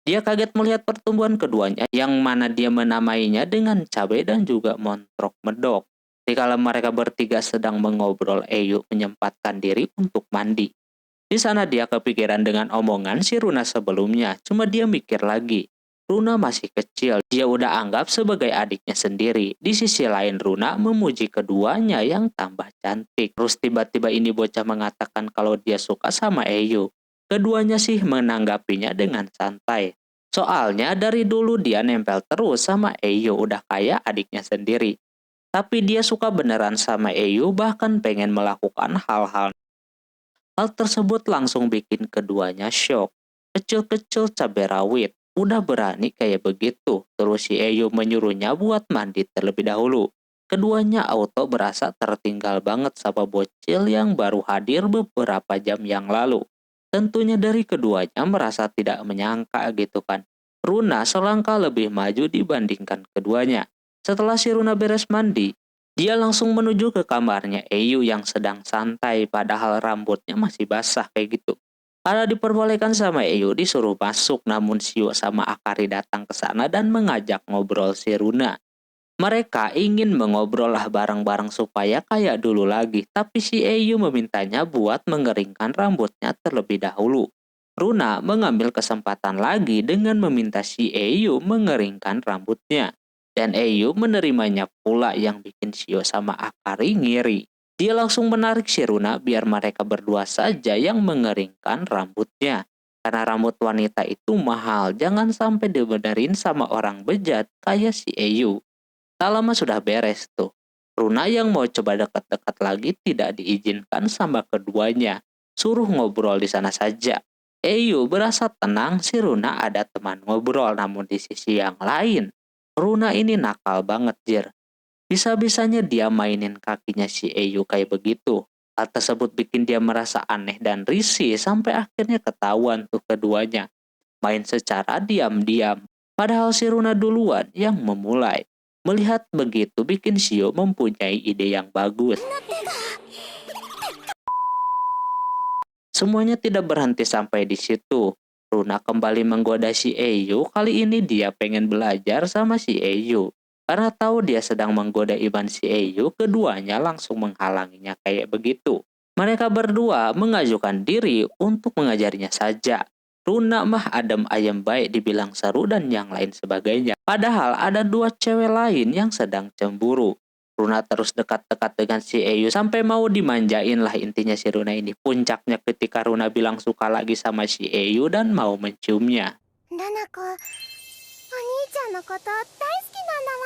Speaker 1: Dia kaget melihat pertumbuhan keduanya yang mana dia menamainya dengan cabai dan juga montrok medok. Dikala mereka bertiga sedang mengobrol, Eyu menyempatkan diri untuk mandi. Di sana dia kepikiran dengan omongan si Runa sebelumnya, cuma dia mikir lagi. Runa masih kecil, dia udah anggap sebagai adiknya sendiri. Di sisi lain Runa memuji keduanya yang tambah cantik. Terus tiba-tiba ini bocah mengatakan kalau dia suka sama Eyu. Keduanya sih menanggapinya dengan santai. Soalnya dari dulu dia nempel terus sama Eyu, udah kayak adiknya sendiri. Tapi dia suka beneran sama Eyu, bahkan pengen melakukan hal-hal. Hal tersebut langsung bikin keduanya syok. Kecil-kecil cabai rawit, udah berani kayak begitu. Terus si Eyu menyuruhnya buat mandi terlebih dahulu. Keduanya auto berasa tertinggal banget sama bocil yang baru hadir beberapa jam yang lalu. Tentunya dari keduanya merasa tidak menyangka gitu kan. Runa selangkah lebih maju dibandingkan keduanya. Setelah si Runa beres mandi, dia langsung menuju ke kamarnya Eyu yang sedang santai padahal rambutnya masih basah kayak gitu. Karena diperbolehkan sama Eyu disuruh masuk, namun Shio sama Akari datang ke sana dan mengajak ngobrol si Runa. Mereka ingin mengobrol lah bareng-bareng supaya kayak dulu lagi, tapi si Eyu memintanya buat mengeringkan rambutnya terlebih dahulu. Runa mengambil kesempatan lagi dengan meminta si Eyu mengeringkan rambutnya. Dan Eyu menerimanya pula yang bikin Shio sama Akari ngiri. Dia langsung menarik si Runa biar mereka berdua saja yang mengeringkan rambutnya. Karena rambut wanita itu mahal, jangan sampai dibenerin sama orang bejat kayak si Eyu. Tak lama sudah beres tuh. Runa yang mau coba dekat-dekat lagi tidak diizinkan sama keduanya. Suruh ngobrol di sana saja. Eyu berasa tenang si Runa ada teman ngobrol, namun di sisi yang lain Runa ini nakal banget, Jir. Bisa-bisanya dia mainin kakinya si Eyu kayak begitu. Hal tersebut bikin dia merasa aneh dan risih sampai akhirnya ketahuan tuh keduanya. Main secara diam-diam. Padahal si Runa duluan yang memulai. Melihat begitu bikin Shio mempunyai ide yang bagus. Semuanya tidak berhenti sampai di situ. Runa kembali menggoda si Eyu, kali ini dia pengen belajar sama si Eyu. Karena tahu dia sedang menggoda iman si Eyu, keduanya langsung menghalanginya kayak begitu. Mereka berdua mengajukan diri untuk mengajarinya saja. Runa mah adem ayem baik dibilang seru dan yang lain sebagainya. Padahal ada dua cewek lain yang sedang cemburu. Runa terus dekat-dekat dengan si Eyu sampai mau dimanjain lah intinya si Runa ini. Puncaknya ketika Runa bilang suka lagi sama si Eyu dan mau menciumnya.
Speaker 4: ナナコ、お兄ちゃんのこと大好きなんだも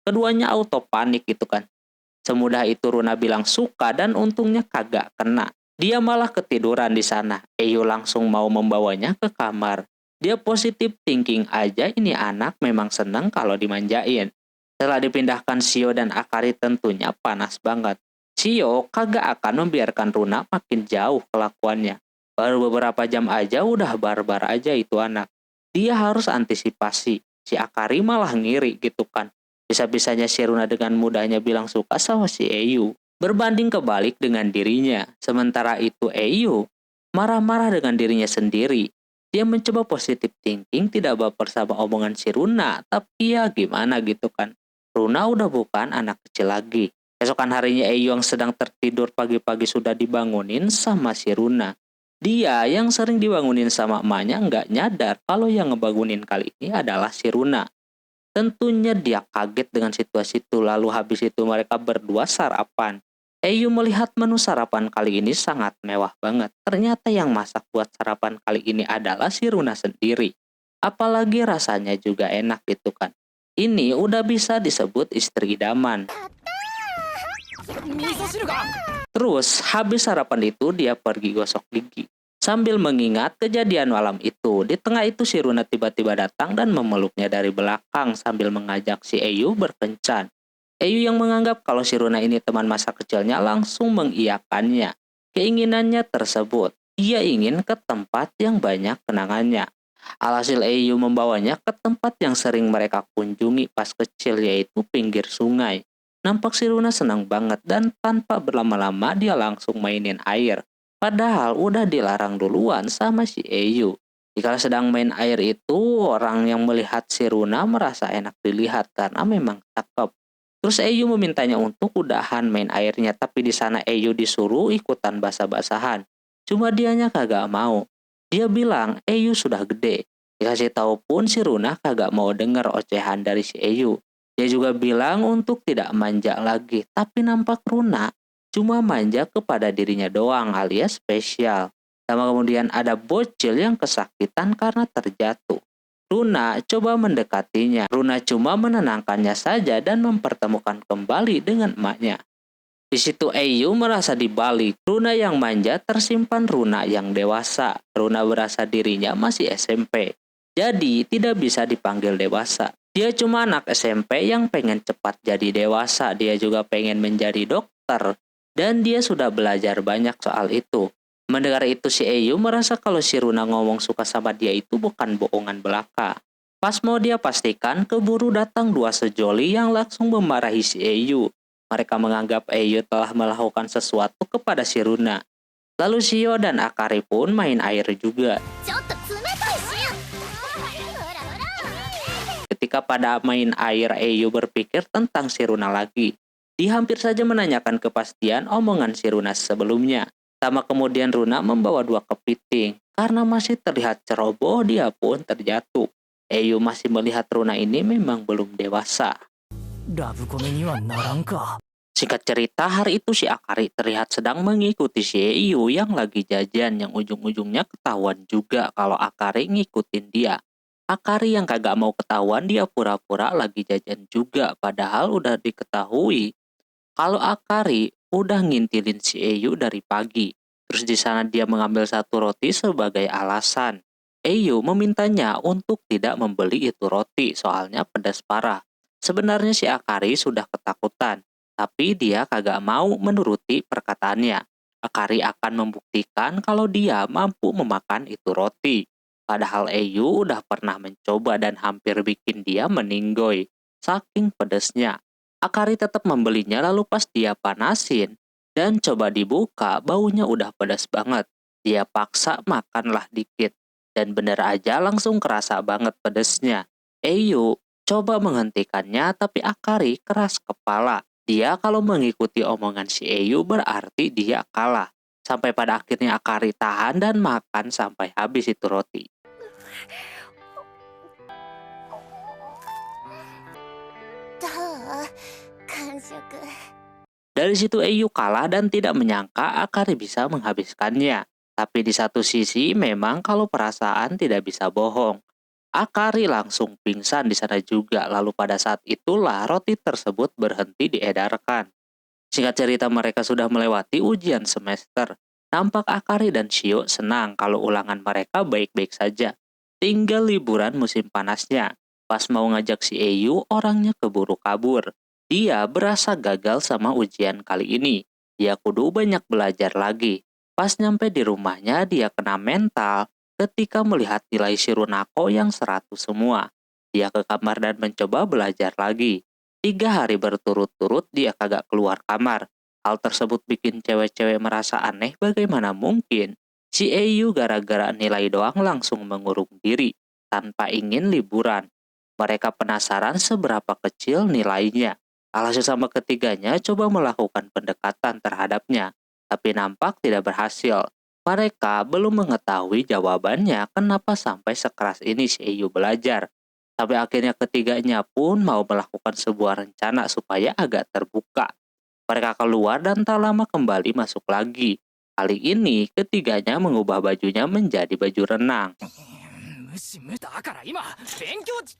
Speaker 4: ん。
Speaker 1: Keduanya auto panik gitu kan. Semudah itu Runa bilang suka dan untungnya kagak kena. Dia malah ketiduran di sana. Eyu langsung mau membawanya ke kamar. Dia positif thinking aja ini anak memang senang kalau dimanjain. Setelah dipindahkan Shio dan Akari tentunya panas banget. Shio kagak akan membiarkan Runa makin jauh kelakuannya. Baru beberapa jam aja udah barbar aja itu anak. Dia harus antisipasi. Si Akari malah ngiri gitu kan. Bisa-bisanya si Runa dengan mudahnya bilang suka sama si Eyu. Berbanding kebalik dengan dirinya. Sementara itu Eyu marah-marah dengan dirinya sendiri. Dia mencoba positive thinking, tidak baper sama omongan si Runa. Tapi ya gimana gitu kan. Runa udah bukan anak kecil lagi. Esokan harinya Eyu yang sedang tertidur pagi-pagi sudah dibangunin sama si Runa. Dia yang sering dibangunin sama emaknya nggak nyadar kalau yang ngebangunin kali ini adalah si Runa. Tentunya dia kaget dengan situasi itu, lalu habis itu mereka berdua sarapan. Eyu melihat menu sarapan kali ini sangat mewah banget. Ternyata yang masak buat sarapan kali ini adalah si Runa sendiri. Apalagi rasanya juga enak gitu kan. Ini udah bisa disebut istri idaman.
Speaker 3: 味噌汁が
Speaker 1: Terus habis sarapan itu dia pergi gosok gigi. Sambil mengingat kejadian malam itu, di tengah itu si Runa tiba-tiba datang dan memeluknya dari belakang sambil mengajak si Eyu berkencan. Eyu yang menganggap kalau si Runa ini teman masa kecilnya langsung mengiyakannya. Keinginannya tersebut, ia ingin ke tempat yang banyak kenangannya. Alhasil Eyu membawanya ke tempat yang sering mereka kunjungi pas kecil, yaitu pinggir sungai. Nampak si Runa senang banget dan tanpa berlama-lama dia langsung mainin air. Padahal udah dilarang duluan sama si Eyu. Jika sedang main air itu, orang yang melihat si Runa merasa enak dilihat karena memang cakep. Terus Eyu memintanya untuk udahan main airnya, tapi di sana Eyu disuruh ikutan basah-basahan. Cuma dianya kagak mau. Dia bilang Eyu sudah gede. Dikasih tahu pun si Runa kagak mau denger ocehan dari si Eyu. Dia juga bilang untuk tidak manja lagi, tapi nampak Runa cuma manja kepada dirinya doang alias spesial. Sama kemudian ada bocil yang kesakitan karena terjatuh. Runa coba mendekatinya. Runa cuma menenangkannya saja dan mempertemukan kembali dengan emaknya. Di situ Eyu merasa dibalik. Runa yang manja tersimpan Runa yang dewasa. Runa berasa dirinya masih SMP. Jadi tidak bisa dipanggil dewasa. Dia cuma anak SMP yang pengen cepat jadi dewasa. Dia juga pengen menjadi dokter. Dan dia sudah belajar banyak soal itu. Mendengar itu si Eyu merasa kalau si Runa ngomong suka sama dia itu bukan bohongan belaka. Pas mau dia pastikan, keburu datang dua sejoli yang langsung memarahi si Eyu. Mereka menganggap Eyu telah melakukan sesuatu kepada si Runa. Lalu Shio dan Akari pun main air juga.
Speaker 4: ちょっと冷たいしほらほら
Speaker 1: Ketika pada main air, Eyu berpikir tentang si Runa lagi. Dia hampir saja menanyakan kepastian omongan si Runa sebelumnya. Sama kemudian Runa membawa dua kepiting. Karena masih terlihat ceroboh, dia pun terjatuh. Eyu masih melihat Runa ini memang belum dewasa.
Speaker 3: ラブコメにはならんか。
Speaker 1: Singkat cerita, hari itu si Akari terlihat sedang mengikuti si Eyu yang lagi jajan, yang ujung-ujungnya ketahuan juga kalau Akari ngikutin dia. Akari yang kagak mau ketahuan, dia pura-pura lagi jajan juga, padahal udah diketahui kalau Akari udah ngintilin si Eyu dari pagi. Terus di sana dia mengambil satu roti sebagai alasan. Eyu memintanya untuk tidak membeli itu roti, soalnya pedas parah. Sebenarnya si Akari sudah ketakutan, tapi dia kagak mau menuruti perkataannya. Akari akan membuktikan kalau dia mampu memakan itu roti. Padahal Eyu udah pernah mencoba dan hampir bikin dia meninggoy. Saking pedesnya. Akari tetap membelinya, lalu pas dia panasin dan coba dibuka, baunya udah pedas banget. Dia paksa makanlah dikit. Dan bener aja langsung kerasa banget pedesnya. Eyu coba menghentikannya, tapi Akari keras kepala. Dia kalau mengikuti omongan si Eyu berarti dia kalah. Sampai pada akhirnya Akari tahan dan makan sampai habis itu roti.
Speaker 4: どう完食
Speaker 1: Dari situ Eyu kalah dan tidak menyangka Akari bisa menghabiskannya. Tapi di satu sisi memang kalau perasaan tidak bisa bohong. Akari langsung pingsan di sana juga, lalu pada saat itulah roti tersebut berhenti diedarkan. Singkat cerita mereka sudah melewati ujian semester. Nampak Akari dan Shio senang kalau ulangan mereka baik-baik saja. Tinggal liburan musim panasnya. Pas mau ngajak si Eyu, orangnya keburu kabur. Dia berasa gagal sama ujian kali ini. Dia kudu banyak belajar lagi. Pas nyampe di rumahnya, dia kena mental ketika melihat nilai si Runako yang 100 semua. Dia ke kamar dan mencoba belajar lagi. 3 hari berturut-turut dia kagak keluar kamar. Hal tersebut bikin cewek-cewek merasa aneh, bagaimana mungkin si Eyu gara-gara nilai doang langsung mengurung diri tanpa ingin liburan. Mereka penasaran seberapa kecil nilainya. Alhasil sama ketiganya coba melakukan pendekatan terhadapnya, tapi nampak tidak berhasil. Mereka belum mengetahui jawabannya kenapa sampai sekeras ini si Eyu belajar. Sampai akhirnya ketiganya pun mau melakukan sebuah rencana supaya agak terbuka. Mereka keluar dan tak lama kembali masuk lagi. Kali ini ketiganya mengubah bajunya menjadi baju renang.
Speaker 3: 無視無だから今勉強ちょ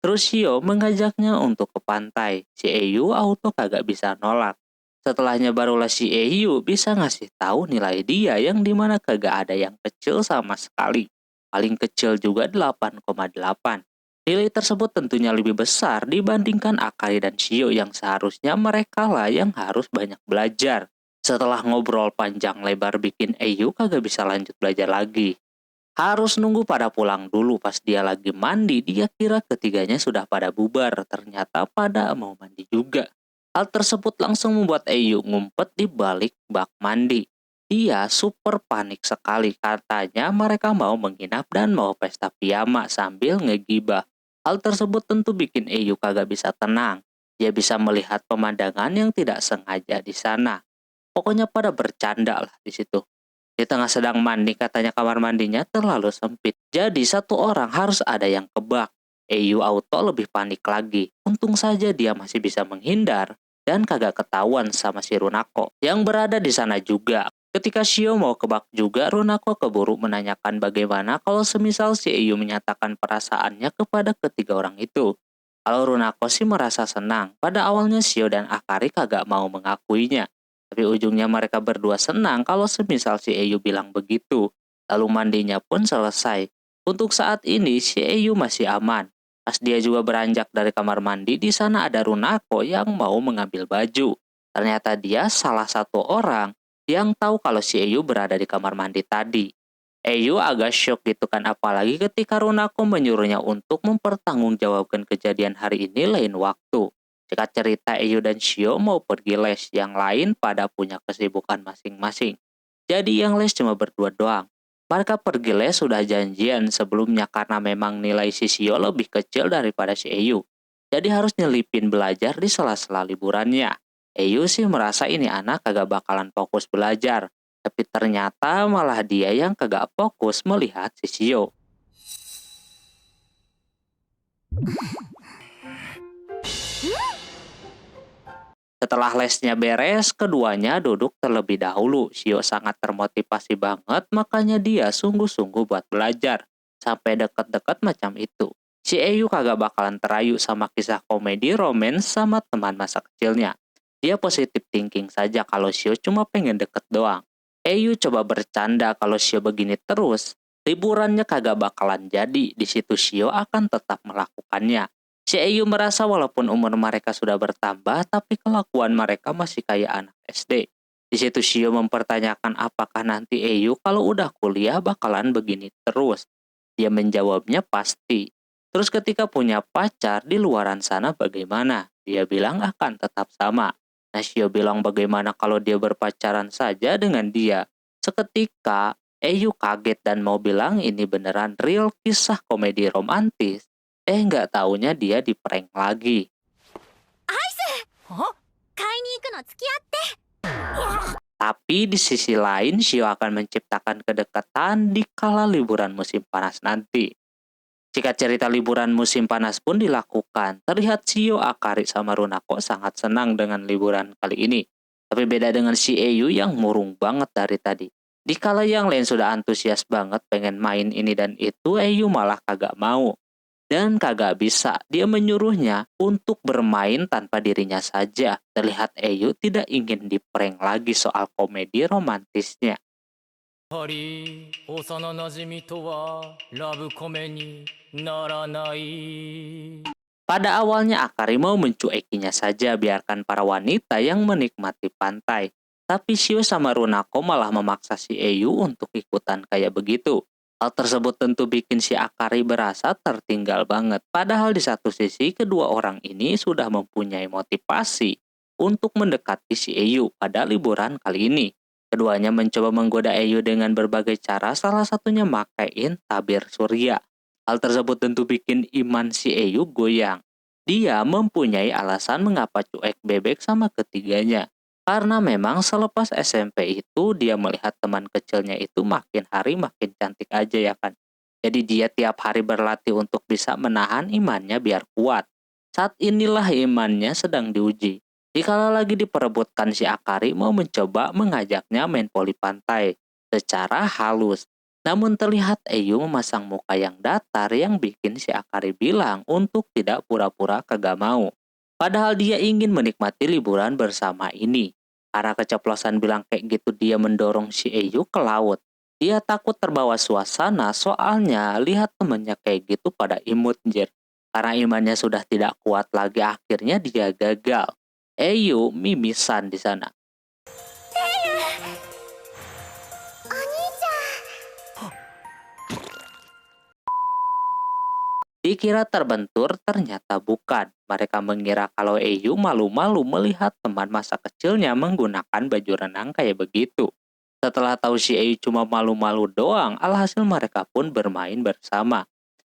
Speaker 1: Terus Shio mengajaknya untuk ke pantai. Si Eyu auto kagak bisa nolak. Setelahnya barulah si Eyu bisa ngasih tahu nilai dia yang dimana kagak ada yang kecil sama sekali. Paling kecil juga 8,8. Nilai tersebut tentunya lebih besar dibandingkan Akari dan Shio yang seharusnya mereka lah yang harus banyak belajar. Setelah ngobrol panjang lebar bikin Eyu kagak bisa lanjut belajar lagi. Harus nunggu pada pulang dulu. Pas dia lagi mandi, dia kira ketiganya sudah pada bubar. Ternyata pada mau mandi juga. Hal tersebut langsung membuat Eyu ngumpet di balik bak mandi. Dia super panik sekali. Katanya mereka mau menginap dan mau pesta piyama sambil ngegibah. Hal tersebut tentu bikin Eyu kagak bisa tenang. Dia bisa melihat pemandangan yang tidak sengaja di sana. Pokoknya pada bercanda lah di situ. Di tengah sedang mandi katanya kamar mandinya terlalu sempit. Jadi satu orang harus ada yang kebak. Eyu Auto lebih panik lagi. Untung saja dia masih bisa menghindar dan kagak ketahuan sama si Runako yang berada di sana juga. Ketika Shio mau kebak juga, Runako keburu menanyakan bagaimana kalau semisal si Eyu menyatakan perasaannya kepada ketiga orang itu. Kalau Runako sih merasa senang. Pada awalnya Shio dan Akari kagak mau mengakuinya. Tapi ujungnya mereka berdua senang kalau semisal si Eyu bilang begitu. Lalu mandinya pun selesai. Untuk saat ini si Eyu masih aman. Pas dia juga beranjak dari kamar mandi, di sana ada Runako yang mau mengambil baju. Ternyata dia salah satu orang yang tahu kalau si Eyu berada di kamar mandi tadi. Eyu agak syok gitu kan, apalagi ketika Runako menyuruhnya untuk mempertanggungjawabkan kejadian hari ini lain waktu. Singkat cerita, Eyu dan Shio mau pergi les, yang lain pada punya kesibukan masing-masing. Jadi yang les cuma berdua doang. Mereka pergi les sudah janjian sebelumnya karena memang nilai si Shio lebih kecil daripada si Eyu. Jadi harus nyelipin belajar di sela-sela liburannya. Eyu sih merasa ini anak kagak bakalan fokus belajar. Tapi ternyata malah dia yang kagak fokus melihat si Shio. Setelah lesnya beres, keduanya duduk terlebih dahulu. Shio sangat termotivasi banget, makanya dia sungguh-sungguh buat belajar. Sampai deket-deket macam itu. Si Eyu kagak bakalan terayu sama kisah komedi romance sama teman masa kecilnya. Dia positif thinking saja kalau Shio cuma pengen deket doang. Eyu coba bercanda kalau Shio begini terus, liburannya kagak bakalan jadi. Di situ Shio akan tetap melakukannya. Si Eyu merasa walaupun umur mereka sudah bertambah, tapi kelakuan mereka masih kayak anak SD. Di situ Shio mempertanyakan apakah nanti Eyu kalau udah kuliah bakalan begini terus. Dia menjawabnya pasti. Terus ketika punya pacar di luaran sana bagaimana? Dia bilang akan tetap sama. Nah, Shio bilang bagaimana kalau dia berpacaran saja dengan dia. Seketika Eyu kaget dan mau bilang ini beneran real kisah komedi romantis. Nggak taunya dia di-prank lagi.
Speaker 3: は
Speaker 4: 買いに行くの付き合って。
Speaker 1: Tapi di sisi lain, Shio akan menciptakan kedekatan di kala liburan musim panas nanti. Jika cerita liburan musim panas pun dilakukan, terlihat Shio, Akari, sama Runako sangat senang dengan liburan kali ini. Tapi beda dengan si Eyu yang murung banget dari tadi. Di kala yang lain sudah antusias banget pengen main ini dan itu, Eyu malah kagak mau. Dan kagak bisa, dia menyuruhnya untuk bermain tanpa dirinya saja. Terlihat Eyu tidak ingin di-prank lagi soal komedi romantisnya.
Speaker 3: やはり幼なじみとはラブコメにならない。
Speaker 1: Pada awalnya Akari mau mencuekinya saja, biarkan para wanita yang menikmati pantai. Tapi Shio sama Runako malah memaksa si Eyu untuk ikutan kayak begitu. Hal tersebut tentu bikin si Akari berasa tertinggal banget. Padahal di satu sisi kedua orang ini sudah mempunyai motivasi untuk mendekati si Eyu pada liburan kali ini. Keduanya mencoba menggoda Eyu dengan berbagai cara, salah satunya makain tabir surya. Hal tersebut tentu bikin iman si Eyu goyang. Dia mempunyai alasan mengapa cuek bebek sama ketiganya. Karena memang selepas SMP itu dia melihat teman kecilnya itu makin hari makin cantik aja ya kan. Jadi dia tiap hari berlatih untuk bisa menahan imannya biar kuat. Saat inilah imannya sedang diuji. Dikala lagi diperebutkan si Akari mau mencoba mengajaknya main voli pantai secara halus. Namun terlihat Eyu memasang muka yang datar yang bikin si Akari bilang untuk tidak pura-pura kagak mau. Padahal dia ingin menikmati liburan bersama ini. Karena keceplosan bilang kayak gitu dia mendorong si Eyu ke laut. Dia takut terbawa suasana soalnya lihat temennya kayak gitu pada imut jir. Karena imannya sudah tidak kuat lagi, akhirnya dia gagal. Eyu mimisan di sana.
Speaker 4: お兄ちゃん
Speaker 1: Dikira terbentur, ternyata bukan. Mereka mengira kalau Eyu malu-malu melihat teman masa kecilnya menggunakan baju renang kayak begitu. Setelah tahu si Eyu cuma malu-malu doang, alhasil mereka pun bermain bersama.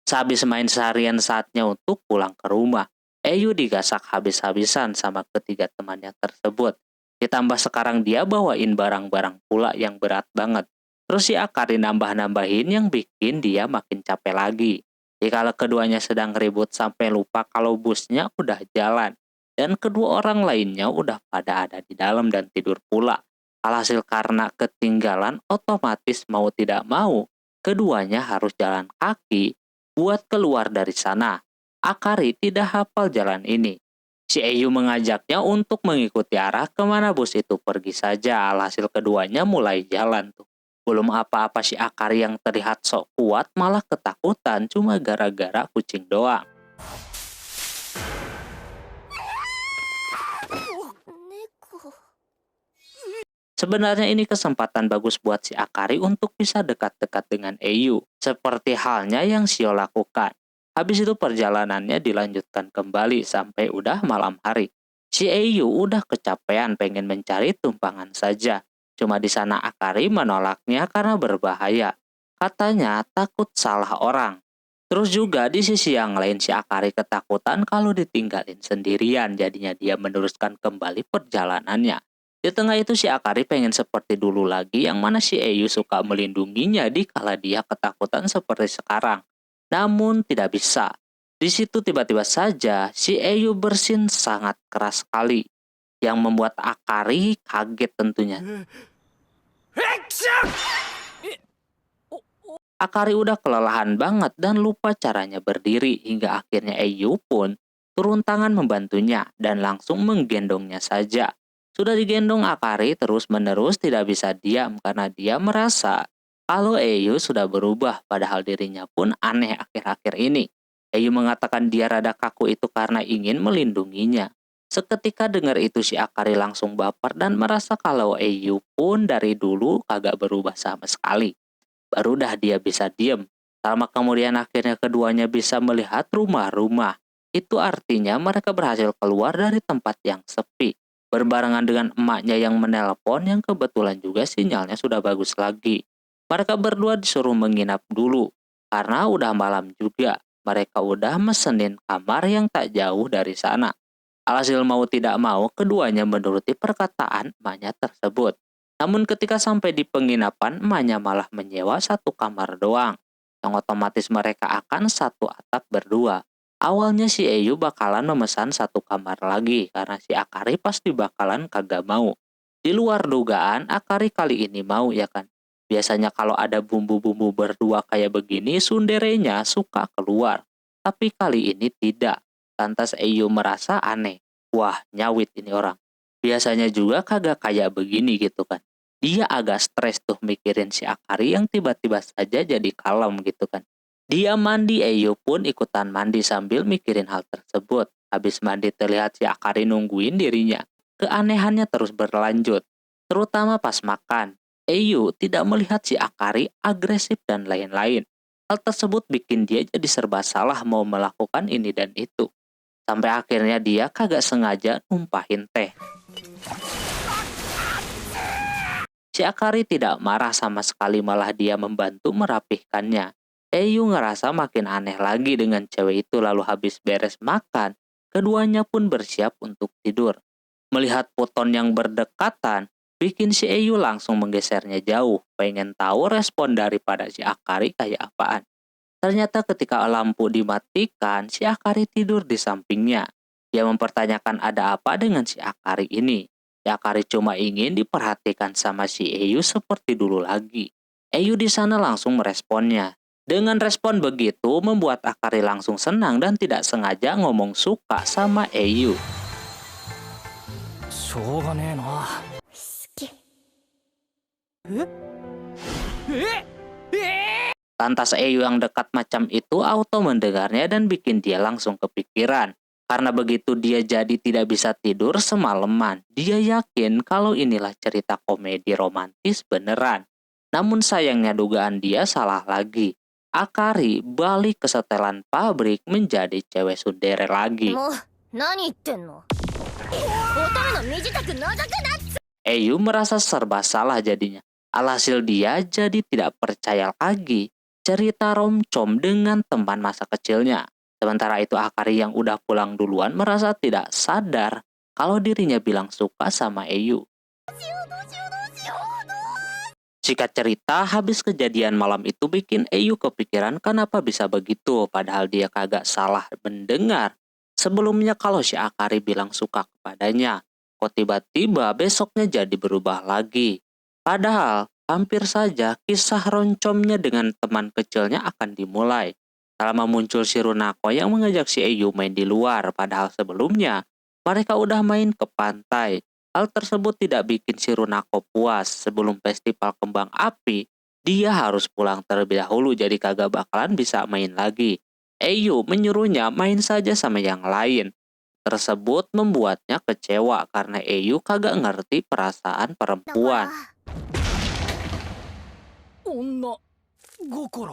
Speaker 1: Sehabis main seharian, saatnya untuk pulang ke rumah. Eyu digasak habis-habisan sama ketiga temannya tersebut. Ditambah sekarang dia bawain barang-barang pula yang berat banget. Terus si Akari nambah-nambahin yang bikin dia makin capek lagi. Dikala keduanya sedang ribut sampai lupa kalau busnya udah jalan. Dan kedua orang lainnya udah pada ada di dalam dan tidur pula. Alhasil karena ketinggalan, otomatis mau tidak mau, keduanya harus jalan kaki buat keluar dari sana. Akari tidak hafal jalan ini. Si Eyu mengajaknya untuk mengikuti arah kemana bus itu pergi saja. Alhasil keduanya mulai jalan tuh. Belum apa-apa si Akari yang terlihat sok kuat malah ketakutan cuma gara-gara kucing doang.
Speaker 4: 猫
Speaker 1: Sebenarnya ini kesempatan bagus buat si Akari untuk bisa dekat-dekat dengan Eyu. Seperti halnya yang Shio lakukan. Habis itu perjalanannya dilanjutkan kembali sampai udah malam hari. Si Eyu udah kecapean pengen mencari tumpangan saja. Cuma di sana Akari menolaknya karena berbahaya. Katanya takut salah orang. Terus juga di sisi yang lain si Akari ketakutan kalau ditinggalin sendirian. Jadinya dia meneruskan kembali perjalanannya. Di tengah itu si Akari pengen seperti dulu lagi, yang mana si Eyu suka melindunginya di kala dia ketakutan seperti sekarang. Namun tidak bisa. Di situ tiba-tiba saja si Eyu bersin sangat keras sekali. Yang membuat Akari kaget tentunya. Akari udah kelelahan banget dan lupa caranya berdiri, hingga akhirnya Eyu pun turun tangan membantunya dan langsung menggendongnya saja. Sudah digendong, Akari terus-menerus tidak bisa diam karena dia merasa kalau Eyu sudah berubah, padahal dirinya pun aneh akhir-akhir ini. Eyu mengatakan dia rada kaku itu karena ingin melindunginya. Seketika dengar itu si Akari langsung baper dan merasa kalau Eyu pun dari dulu kagak berubah sama sekali. Baru dah dia bisa diem. Lama kemudian akhirnya keduanya bisa melihat rumah-rumah. Itu artinya mereka berhasil keluar dari tempat yang sepi. Berbarengan dengan emaknya yang menelpon yang kebetulan juga sinyalnya sudah bagus lagi. Mereka berdua disuruh menginap dulu. Karena udah malam juga. Mereka udah mesenin kamar yang tak jauh dari sana. Alhasil mau tidak mau, keduanya menuruti perkataan emaknya tersebut. Namun ketika sampai di penginapan, emaknya malah menyewa satu kamar doang. Yang otomatis mereka akan satu atap berdua. Awalnya si Eyu bakalan memesan satu kamar lagi, karena si Akari pasti bakalan kagak mau. Di luar dugaan, Akari kali ini mau ya kan. Biasanya kalau ada bumbu-bumbu berdua kayak begini, sunderenya suka keluar. Tapi kali ini tidak. Lantas Eyu merasa aneh. Wah, nyawit ini orang. Biasanya juga kagak kayak begini gitu kan. Dia agak stres tuh mikirin si Akari yang tiba-tiba saja jadi kalem gitu kan. Dia mandi, Eyu pun ikutan mandi sambil mikirin hal tersebut. Habis mandi terlihat si Akari nungguin dirinya. Keanehannya terus berlanjut. Terutama pas makan. Eyu tidak melihat si Akari agresif dan lain-lain. Hal tersebut bikin dia jadi serba salah mau melakukan ini dan itu. Sampai akhirnya dia kagak sengaja numpahin teh. Si Akari tidak marah sama sekali, malah dia membantu merapihkannya. Eyu ngerasa makin aneh lagi dengan cewek itu. Lalu habis beres makan, keduanya pun bersiap untuk tidur. Melihat foton yang berdekatan, bikin si Eyu langsung menggesernya jauh. Pengen tahu respon daripada si Akari kayak apaan. Ternyata ketika lampu dimatikan, si Akari tidur di sampingnya. Dia mempertanyakan ada apa dengan si Akari ini. Si Akari cuma ingin diperhatikan sama si Eyu seperti dulu lagi. Eyu di sana langsung meresponnya. Dengan respon begitu membuat Akari langsung senang dan tidak sengaja ngomong suka sama Eyu.
Speaker 3: しょうがねえな。
Speaker 4: 好き
Speaker 3: ええ
Speaker 1: Lantas Eyu yang dekat macam itu auto mendengarnya dan bikin dia langsung kepikiran. Karena begitu dia jadi tidak bisa tidur semalaman. Dia yakin kalau inilah cerita komedi romantis beneran. Namun sayangnya dugaan dia salah lagi. Akari balik ke setelan pabrik menjadi cewek tsundere lagi.
Speaker 4: もう何言ってんの。乙女の身支度覗くな。
Speaker 1: Eyu merasa serba salah jadinya. Alhasil dia jadi tidak percaya lagi cerita romcom dengan teman masa kecilnya. Sementara itu Akari yang udah pulang duluan merasa tidak sadar kalau dirinya bilang suka sama Eyu. Singkat cerita, habis kejadian malam itu bikin Eyu kepikiran kenapa bisa begitu, padahal dia kagak salah mendengar. Sebelumnya kalau si Akari bilang suka kepadanya, kok tiba-tiba besoknya jadi berubah lagi. Padahal hampir saja kisah roncomnya dengan teman kecilnya akan dimulai. Tak lama muncul si Runako yang mengajak si Eyu main di luar, padahal sebelumnya mereka udah main ke pantai. Hal tersebut tidak bikin si Runako puas. Sebelum festival kembang api, dia harus pulang terlebih dahulu jadi kagak bakalan bisa main lagi. Eyu menyuruhnya main saja sama yang lain. Tersebut membuatnya kecewa karena Eyu kagak ngerti perasaan perempuan.
Speaker 3: 女心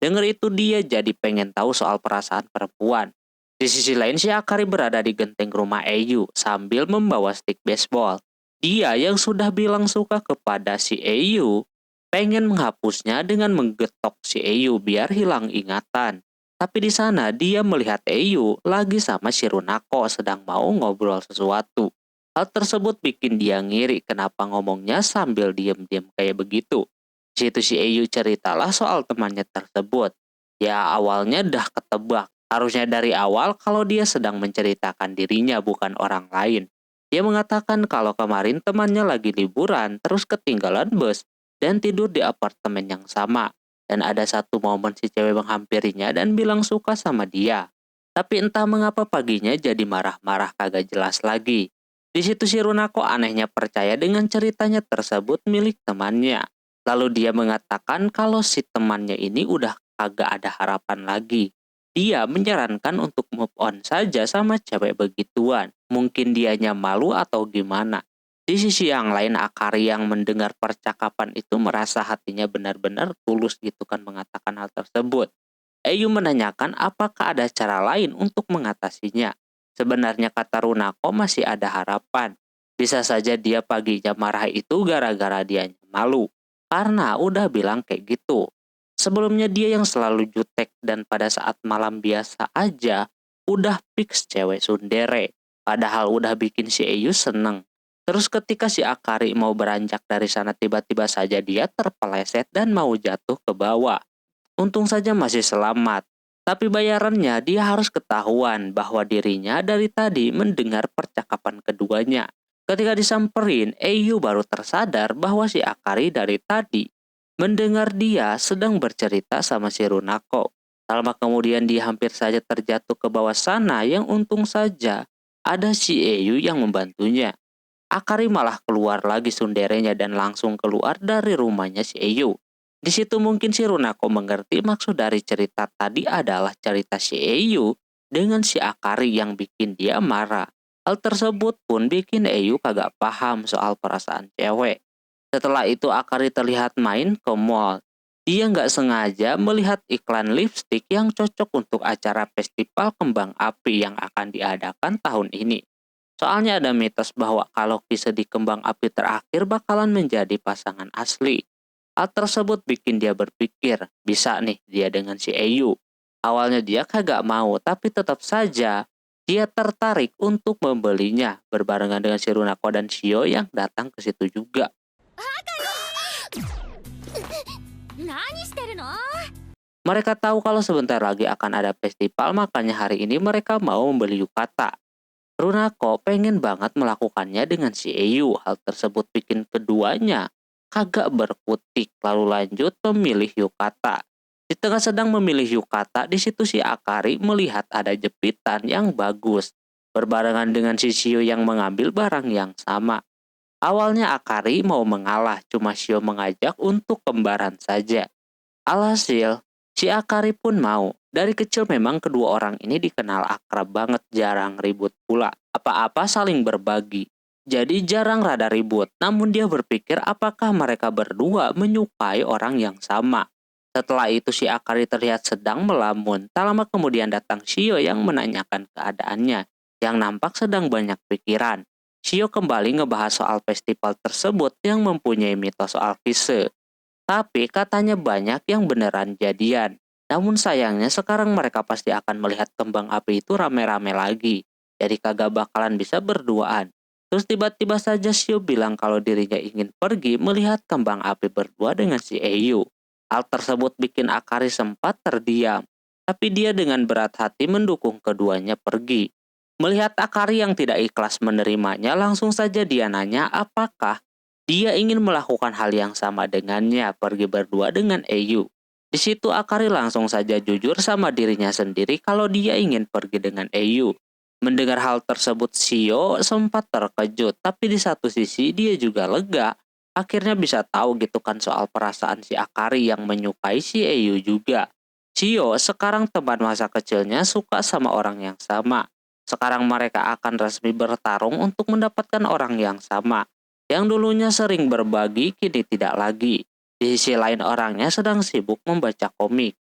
Speaker 1: Dengar itu dia jadi pengen tahu soal perasaan perempuan. Di sisi lain si Akari berada di genteng rumah Eyu sambil membawa stick baseball. Dia yang sudah bilang suka kepada si Eyu pengen menghapusnya dengan menggetok si Eyu biar hilang ingatan. Tapi di sana dia melihat Eyu lagi sama si Runako sedang mau ngobrol sesuatu. Hal tersebut bikin dia ngiri kenapa ngomongnya sambil diam-diam kayak begitu. Di situ si Eyu ceritalah soal temannya tersebut. Ya awalnya dah ketebak. Harusnya dari awal kalau dia sedang menceritakan dirinya bukan orang lain. Dia mengatakan kalau kemarin temannya lagi liburan terus ketinggalan bus dan tidur di apartemen yang sama. Dan ada satu momen si cewek menghampirinya dan bilang suka sama dia. Tapi entah mengapa paginya jadi marah-marah kagak jelas lagi. Di situ si Runako anehnya percaya dengan ceritanya tersebut milik temannya. Lalu dia mengatakan kalau si temannya ini udah kagak ada harapan lagi. Dia menyarankan untuk move on saja sama cewek begituan. Mungkin dianya malu atau gimana. Di sisi yang lain Akari yang mendengar percakapan itu merasa hatinya benar-benar tulus gitu kan mengatakan hal tersebut. Eyu menanyakan apakah ada cara lain untuk mengatasinya. Sebenarnya kata Runako masih ada harapan. Bisa saja dia paginya marah itu gara-gara dianya malu. Karena udah bilang kayak gitu. Sebelumnya dia yang selalu jutek dan pada saat malam biasa aja udah fix cewek tsundere. Padahal udah bikin si Eyu seneng. Terus ketika si Akari mau beranjak dari sana tiba-tiba saja dia terpeleset dan mau jatuh ke bawah. Untung saja masih selamat. Tapi bayarannya dia harus ketahuan bahwa dirinya dari tadi mendengar percakapan keduanya. Ketika disamperin, Eyu baru tersadar bahwa si Akari dari tadi mendengar dia sedang bercerita sama si Runako. Tak lama kemudian dia hampir saja terjatuh ke bawah sana yang untung saja ada si Eyu yang membantunya. Akari malah keluar lagi sunderenya dan langsung keluar dari rumahnya si Eyu. Di situ mungkin si Runako mengerti maksud dari cerita tadi adalah cerita si Eyu dengan si Akari yang bikin dia marah. Hal tersebut pun bikin Eyu kagak paham soal perasaan cewek. Setelah itu Akari terlihat main ke mall. Dia nggak sengaja melihat iklan lipstik yang cocok untuk acara festival kembang api yang akan diadakan tahun ini. Soalnya ada mitos bahwa kalau kisah di kembang api terakhir bakalan menjadi pasangan asli. Hal tersebut bikin dia berpikir, bisa nih dia dengan si Eyu. Awalnya dia kagak mau, tapi tetap saja dia tertarik untuk membelinya berbarengan dengan si Runako dan Shio yang datang ke situ juga.
Speaker 4: 何してるの。
Speaker 1: Mereka tahu kalau sebentar lagi akan ada festival, makanya hari ini mereka mau membeli yukata. Runako pengen banget melakukannya dengan si Eyu. Hal tersebut bikin keduanya kagak berkutik lalu lanjut memilih yukata. Di tengah sedang memilih yukata, di situ si Akari melihat ada jepitan yang bagus. Berbarengan dengan si Shio yang mengambil barang yang sama. Awalnya Akari mau mengalah, cuma Shio mengajak untuk kembaran saja. Alhasil, si Akari pun mau. Dari kecil memang kedua orang ini dikenal akrab banget, jarang ribut pula. Apa-apa saling berbagi. Jadi jarang rada ribut, namun dia berpikir apakah mereka berdua menyukai orang yang sama. Setelah itu si Akari terlihat sedang melamun. Tak lama kemudian datang Shio yang menanyakan keadaannya, yang nampak sedang banyak pikiran. Shio kembali ngebahas soal festival tersebut yang mempunyai mitos soal kise. Tapi katanya banyak yang beneran jadian. Namun sayangnya sekarang mereka pasti akan melihat kembang api itu rame-rame lagi. Jadi kagak bakalan bisa berduaan. Terus tiba-tiba saja Shio bilang kalau dirinya ingin pergi melihat kembang api berdua dengan si Eyu. Hal tersebut bikin Akari sempat terdiam. Tapi dia dengan berat hati mendukung keduanya pergi. Melihat Akari yang tidak ikhlas menerimanya, langsung saja dia nanya apakah dia ingin melakukan hal yang sama dengannya, pergi berdua dengan Eyu. Di situ Akari langsung saja jujur sama dirinya sendiri kalau dia ingin pergi dengan Eyu. Mendengar hal tersebut Shio sempat terkejut, tapi di satu sisi dia juga lega. Akhirnya bisa tahu gitu kan soal perasaan si Akari yang menyukai si Eyu juga. Shio sekarang teman masa kecilnya suka sama orang yang sama. Sekarang mereka akan resmi bertarung untuk mendapatkan orang yang sama. Yang dulunya sering berbagi, kini tidak lagi. Di sisi lain orangnya sedang sibuk membaca komik.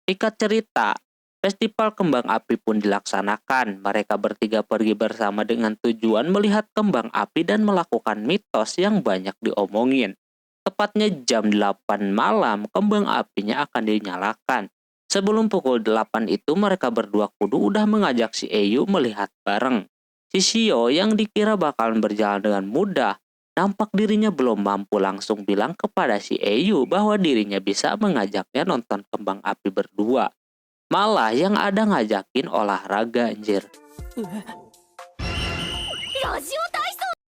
Speaker 1: Singkat cerita, festival kembang api pun dilaksanakan. Mereka bertiga pergi bersama dengan tujuan melihat kembang api dan melakukan mitos yang banyak diomongin. Tepatnya jam 8 malam, kembang apinya akan dinyalakan. Sebelum pukul 8 itu mereka berdua kudu udah mengajak si Eyu melihat bareng. Si Shio yang dikira bakalan berjalan dengan mudah, nampak dirinya belum mampu langsung bilang kepada si Eyu bahwa dirinya bisa mengajaknya nonton kembang api berdua. Malah yang ada ngajakin olahraga anjir.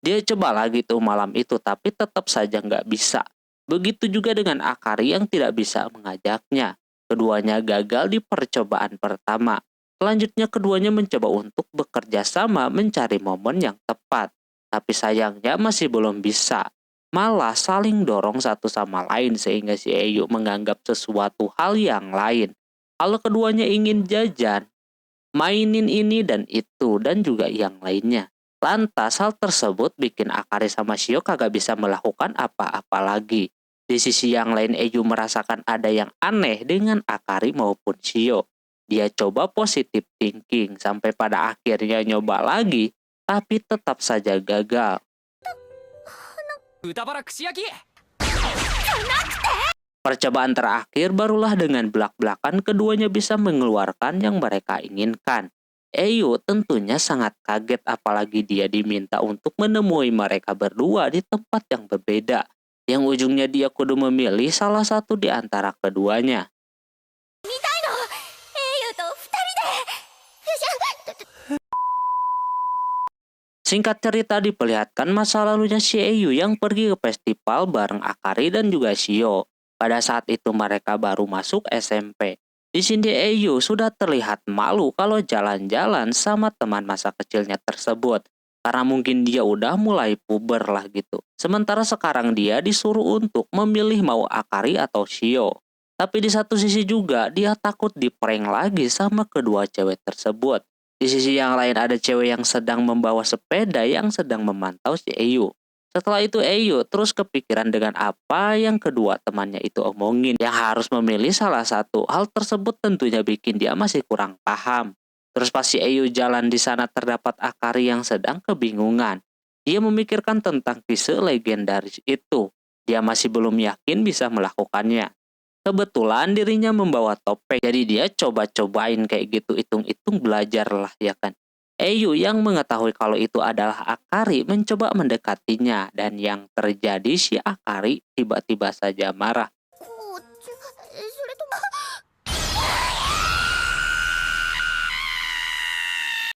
Speaker 1: Dia coba lagi tuh malam itu tapi tetap saja nggak bisa. Begitu juga dengan Akari yang tidak bisa mengajaknya. Keduanya gagal di percobaan pertama. Selanjutnya keduanya mencoba untuk bekerja sama mencari momen yang tepat. Tapi sayangnya masih belum bisa. Malah saling dorong satu sama lain sehingga si Eyu menganggap sesuatu hal yang lain. Kalau keduanya ingin jajan, mainin ini dan itu dan juga yang lainnya. Lantas hal tersebut bikin Akari sama Shio kagak bisa melakukan apa-apa lagi. Di sisi yang lain Eyu merasakan ada yang aneh dengan Akari maupun Shio. Dia coba positive thinking sampai pada akhirnya nyoba lagi, tapi tetap saja gagal.
Speaker 3: 豚バラ串焼き
Speaker 1: Percobaan terakhir barulah dengan belak-belakan keduanya bisa mengeluarkan yang mereka inginkan. Eyu tentunya sangat kaget apalagi dia diminta untuk menemui mereka berdua di tempat yang berbeda. Yang ujungnya dia kudu memilih salah satu di antara keduanya. Singkat cerita diperlihatkan masa lalunya si Eyu yang pergi ke festival bareng Akari dan juga Shio. Pada saat itu mereka baru masuk SMP. Di sini Eyu sudah terlihat malu kalau jalan-jalan sama teman masa kecilnya tersebut. Karena mungkin dia udah mulai puber lah gitu. Sementara sekarang dia disuruh untuk memilih mau Akari atau Shio. Tapi di satu sisi juga dia takut diprank lagi sama kedua cewek tersebut. Di sisi yang lain ada cewek yang sedang membawa sepeda yang sedang memantau si Eyu. Setelah itu Eyu terus kepikiran dengan apa yang kedua temannya itu omongin. Yang harus memilih salah satu. Hal tersebut tentunya bikin dia masih kurang paham. Terus pas si Eyu jalan di sana terdapat Akari yang sedang kebingungan. Dia memikirkan tentang kisah legendaris itu. Dia masih belum yakin bisa melakukannya. Kebetulan dirinya membawa topeng, jadi dia coba-cobain kayak gitu, hitung-hitung belajar lah ya kan. Eyu yang mengetahui kalau itu adalah Akari mencoba mendekatinya dan yang terjadi si Akari tiba-tiba saja marah.
Speaker 4: それとも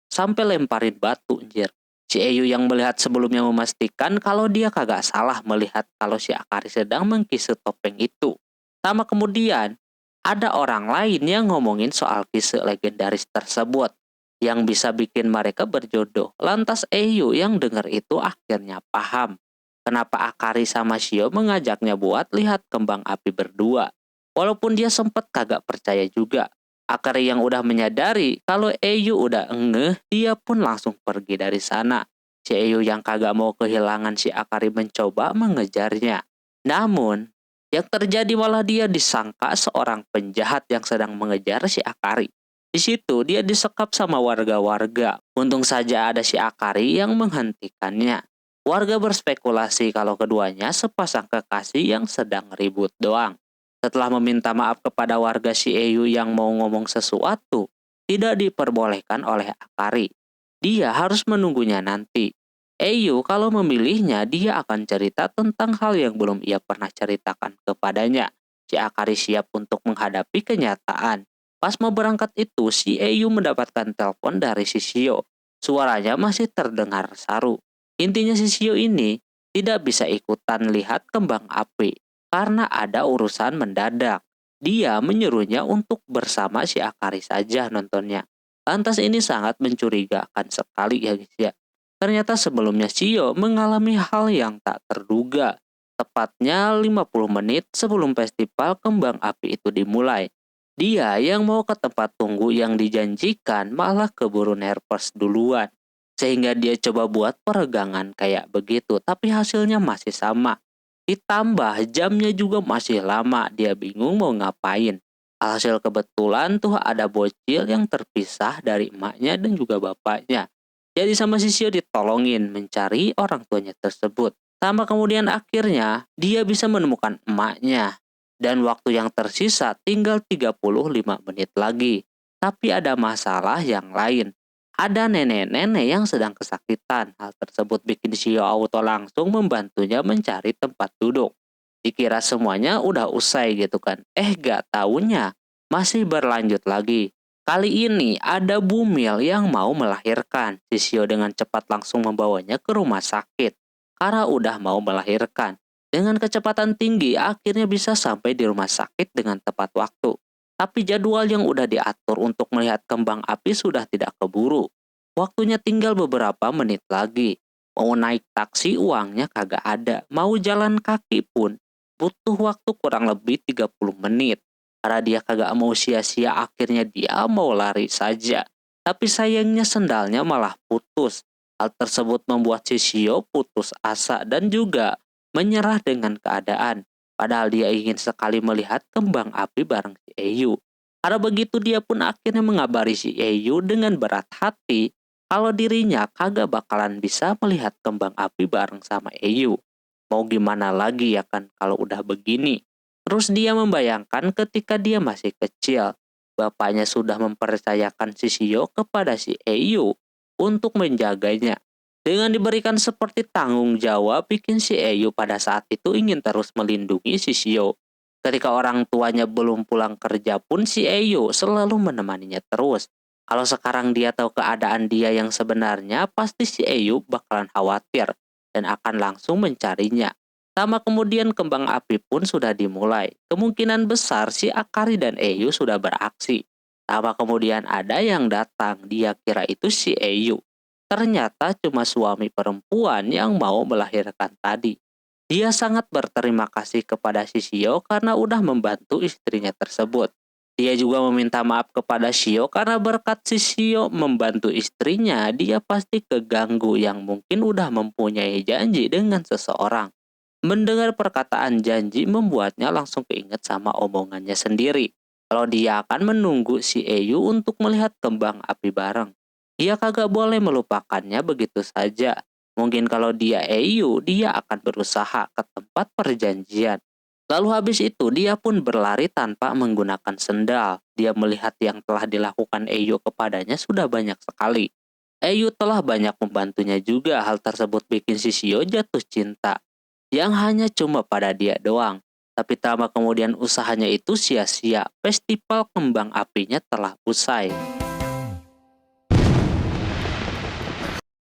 Speaker 1: Sampai lemparin batu anjir. Si Eyu yang melihat sebelumnya memastikan kalau dia kagak salah melihat kalau si Akari sedang mengkisah topeng itu. Sama kemudian, ada orang lain yang ngomongin soal kisah legendaris tersebut yang bisa bikin mereka berjodoh. Lantas Eyu yang dengar itu akhirnya paham kenapa Akari sama Shio mengajaknya buat lihat kembang api berdua. Walaupun dia sempat kagak percaya juga. Akari yang udah menyadari kalau Eyu udah engeh, dia pun langsung pergi dari sana. Si Eyu yang kagak mau kehilangan si Akari mencoba mengejarnya. Namun, yang terjadi malah dia disangka seorang penjahat yang sedang mengejar si Akari. Di situ dia disekap sama warga-warga. Untung saja ada si Akari yang menghentikannya. Warga berspekulasi kalau keduanya sepasang kekasih yang sedang ribut doang. Setelah meminta maaf kepada warga si Eyu yang mau ngomong sesuatu, tidak diperbolehkan oleh Akari. Dia harus menunggunya nanti. Eyu kalau memilihnya, dia akan cerita tentang hal yang belum ia pernah ceritakan kepadanya. Si Akari siap untuk menghadapi kenyataan. Pas mau berangkat itu, si Eyu mendapatkan telepon dari si Shio. Suaranya masih terdengar saru. Intinya si Shio ini tidak bisa ikutan lihat kembang api karena ada urusan mendadak. Dia menyuruhnya untuk bersama si Akari saja nontonnya. Lantas ini sangat mencurigakan sekali ya guys ya. Ternyata sebelumnya Shio mengalami hal yang tak terduga. Tepatnya 50 menit sebelum festival kembang api itu dimulai. Dia yang mau ke tempat tunggu yang dijanjikan malah keburu nervous duluan. Sehingga dia coba buat peregangan kayak begitu, tapi hasilnya masih sama. Ditambah jamnya juga masih lama, dia bingung mau ngapain. Alhasil kebetulan tuh ada bocil yang terpisah dari emaknya dan juga bapaknya. Jadi sama Sisio ditolongin mencari orang tuanya tersebut. Sama kemudian akhirnya dia bisa menemukan emaknya. Dan waktu yang tersisa tinggal 35 menit lagi. Tapi ada masalah yang lain. Ada nenek-nenek yang sedang kesakitan. Hal tersebut bikin Shio Auto langsung membantunya mencari tempat duduk. Dikira semuanya udah usai gitu kan. Gak taunya masih berlanjut lagi. Kali ini ada bumil yang mau melahirkan. Shio dengan cepat langsung membawanya ke rumah sakit. Karena udah mau melahirkan. Dengan kecepatan tinggi akhirnya bisa sampai di rumah sakit dengan tepat waktu. Tapi jadwal yang udah diatur untuk melihat kembang api sudah tidak keburu. Waktunya tinggal beberapa menit lagi. Mau naik taksi uangnya kagak ada. Mau jalan kaki pun butuh waktu kurang lebih 30 menit. Karena dia kagak mau sia-sia akhirnya dia mau lari saja. Tapi sayangnya sendalnya malah putus. Hal tersebut membuat si Shio putus asa dan juga menyerah dengan keadaan. Padahal dia ingin sekali melihat kembang api bareng si Eyu. Karena begitu dia pun akhirnya mengabari si Eyu dengan berat hati kalau dirinya kagak bakalan bisa melihat kembang api bareng sama Eyu. Mau gimana lagi ya kan kalau udah begini. Terus dia membayangkan ketika dia masih kecil. Bapaknya sudah mempercayakan si Shio kepada si Eyu untuk menjaganya. Dengan diberikan seperti tanggung jawab, bikin si Eyu pada saat itu ingin terus melindungi si Shio. Ketika orang tuanya belum pulang kerja pun si Eyu selalu menemaninya terus. Kalau sekarang dia tahu keadaan dia yang sebenarnya, pasti si Eyu bakalan khawatir dan akan langsung mencarinya. Sama kemudian kembang api pun sudah dimulai. Kemungkinan besar si Akari dan Eyu sudah beraksi. Sama kemudian ada yang datang, dia kira itu si Eyu. Ternyata cuma suami perempuan yang mau melahirkan tadi. Dia sangat berterima kasih kepada si Shio karena udah membantu istrinya tersebut. Dia juga meminta maaf kepada Shio karena berkat si Shio membantu istrinya, dia pasti keganggu yang mungkin udah mempunyai janji dengan seseorang. Mendengar perkataan janji membuatnya langsung keinget sama omongannya sendiri. Kalau dia akan menunggu si Eyu untuk melihat kembang api bareng. Dia kagak boleh melupakannya begitu saja. Mungkin kalau dia Eyu, dia akan berusaha ke tempat perjanjian. Lalu habis itu dia pun berlari tanpa menggunakan sendal. Dia melihat yang telah dilakukan Eyu kepadanya sudah banyak sekali. Eyu telah banyak membantunya juga. Hal tersebut bikin si Shio jatuh cinta. Yang hanya cuma pada dia doang. Tapi lama kemudian usahanya itu sia-sia. Festival kembang apinya telah usai.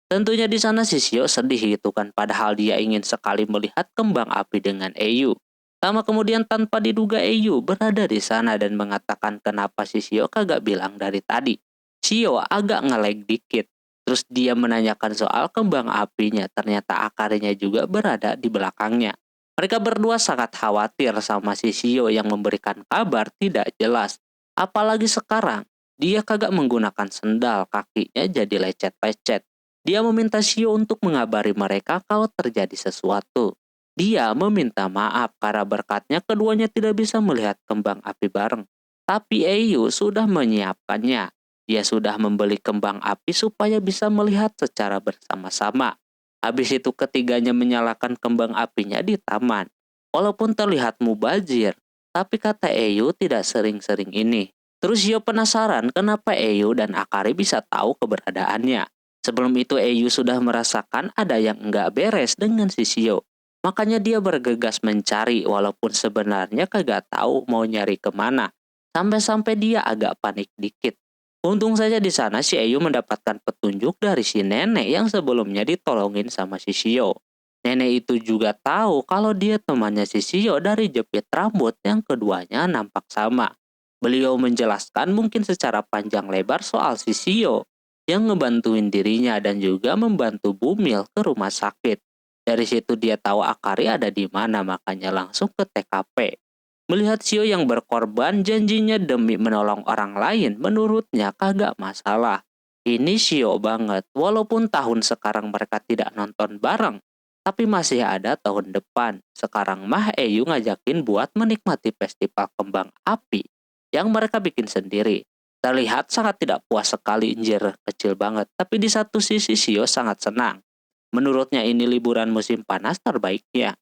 Speaker 1: Tentunya di sana si Shio sedih gitu kan, padahal dia ingin sekali melihat kembang api dengan Eyu. Lama kemudian tanpa diduga Eyu berada di sana dan mengatakan kenapa si Shio kagak bilang dari tadi. Shio agak nge-lag dikit. Terus dia menanyakan soal kembang apinya, ternyata Akarinya juga berada di belakangnya. Mereka berdua sangat khawatir sama si Shio yang memberikan kabar tidak jelas. Apalagi sekarang, dia kagak menggunakan sendal, kakinya jadi lecet-lecet. Dia meminta Shio untuk mengabari mereka kalau terjadi sesuatu. Dia meminta maaf karena berkatnya keduanya tidak bisa melihat kembang api bareng. Tapi Eiyu sudah menyiapkannya. Dia sudah membeli kembang api supaya bisa melihat secara bersama-sama. Habis itu ketiganya menyalakan kembang apinya di taman. Walaupun terlihat mubazir, tapi kata Eiyu tidak sering-sering ini. Terus Shio penasaran kenapa Eiyu dan Akari bisa tahu keberadaannya. Sebelum itu Eiyu sudah merasakan ada yang enggak beres dengan si Shio. Makanya dia bergegas mencari walaupun sebenarnya kagak tahu mau nyari kemana. Sampai-sampai dia agak panik dikit. Untung saja di sana si Eiyu mendapatkan petunjuk dari si nenek yang sebelumnya ditolongin sama si Shio. Nenek itu juga tahu kalau dia temannya si Shio dari jepit rambut yang keduanya nampak sama. Beliau menjelaskan mungkin secara panjang lebar soal si Shio yang ngebantuin dirinya dan juga membantu Bumil ke rumah sakit. Dari situ dia tahu Akari ada di mana, makanya langsung ke TKP. Melihat Shio yang berkorban janjinya demi menolong orang lain, menurutnya kagak masalah. Ini Shio banget, walaupun tahun sekarang mereka tidak nonton bareng, tapi masih ada tahun depan. Sekarang mah Eiyu ngajakin buat menikmati festival kembang api yang mereka bikin sendiri. Terlihat sangat tidak puas sekali, injir kecil banget, tapi di satu sisi Shio sangat senang. Menurutnya ini liburan musim panas terbaiknya.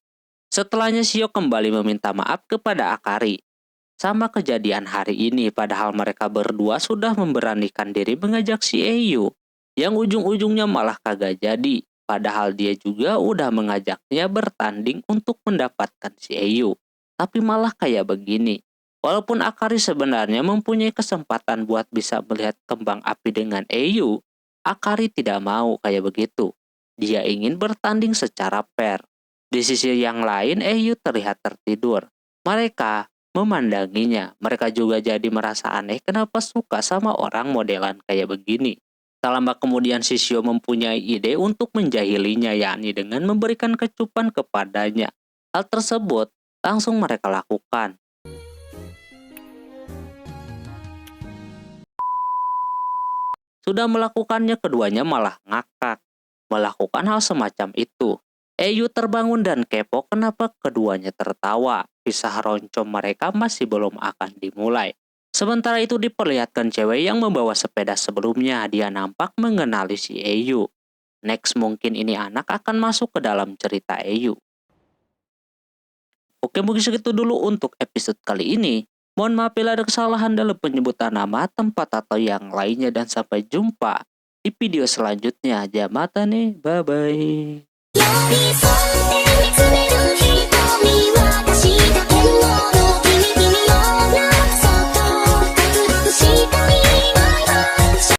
Speaker 1: Setelahnya Shio kembali meminta maaf kepada Akari. Sama kejadian hari ini, padahal mereka berdua sudah memberanikan diri mengajak si Eiyu, yang ujung-ujungnya malah kagak jadi. Padahal dia juga udah mengajaknya bertanding untuk mendapatkan si Eiyu. Tapi malah kayak begini. Walaupun Akari sebenarnya mempunyai kesempatan buat bisa melihat kembang api dengan Eiyu, Akari tidak mau kayak begitu. Dia ingin bertanding secara fair. Di sisi yang lain, Eiyu terlihat tertidur. Mereka memandanginya. Mereka juga jadi merasa aneh kenapa suka sama orang modelan kayak begini. Tak lama kemudian si Shio mempunyai ide untuk menjahilinya, yakni dengan memberikan kecupan kepadanya. Hal tersebut langsung mereka lakukan. Sudah melakukannya, keduanya malah ngakak. Melakukan hal semacam itu. Eiyu terbangun dan kepo kenapa keduanya tertawa. Kisah roncong mereka masih belum akan dimulai. Sementara itu diperlihatkan cewek yang membawa sepeda sebelumnya. Dia nampak mengenali si Eiyu. Next mungkin ini anak akan masuk ke dalam cerita Eiyu. Oke, mungkin segitu dulu untuk episode kali ini. Mohon maaf bila ada kesalahan dalam penyebutan nama, tempat atau yang lainnya, dan sampai jumpa di video selanjutnya. Jamata nih, bye-bye.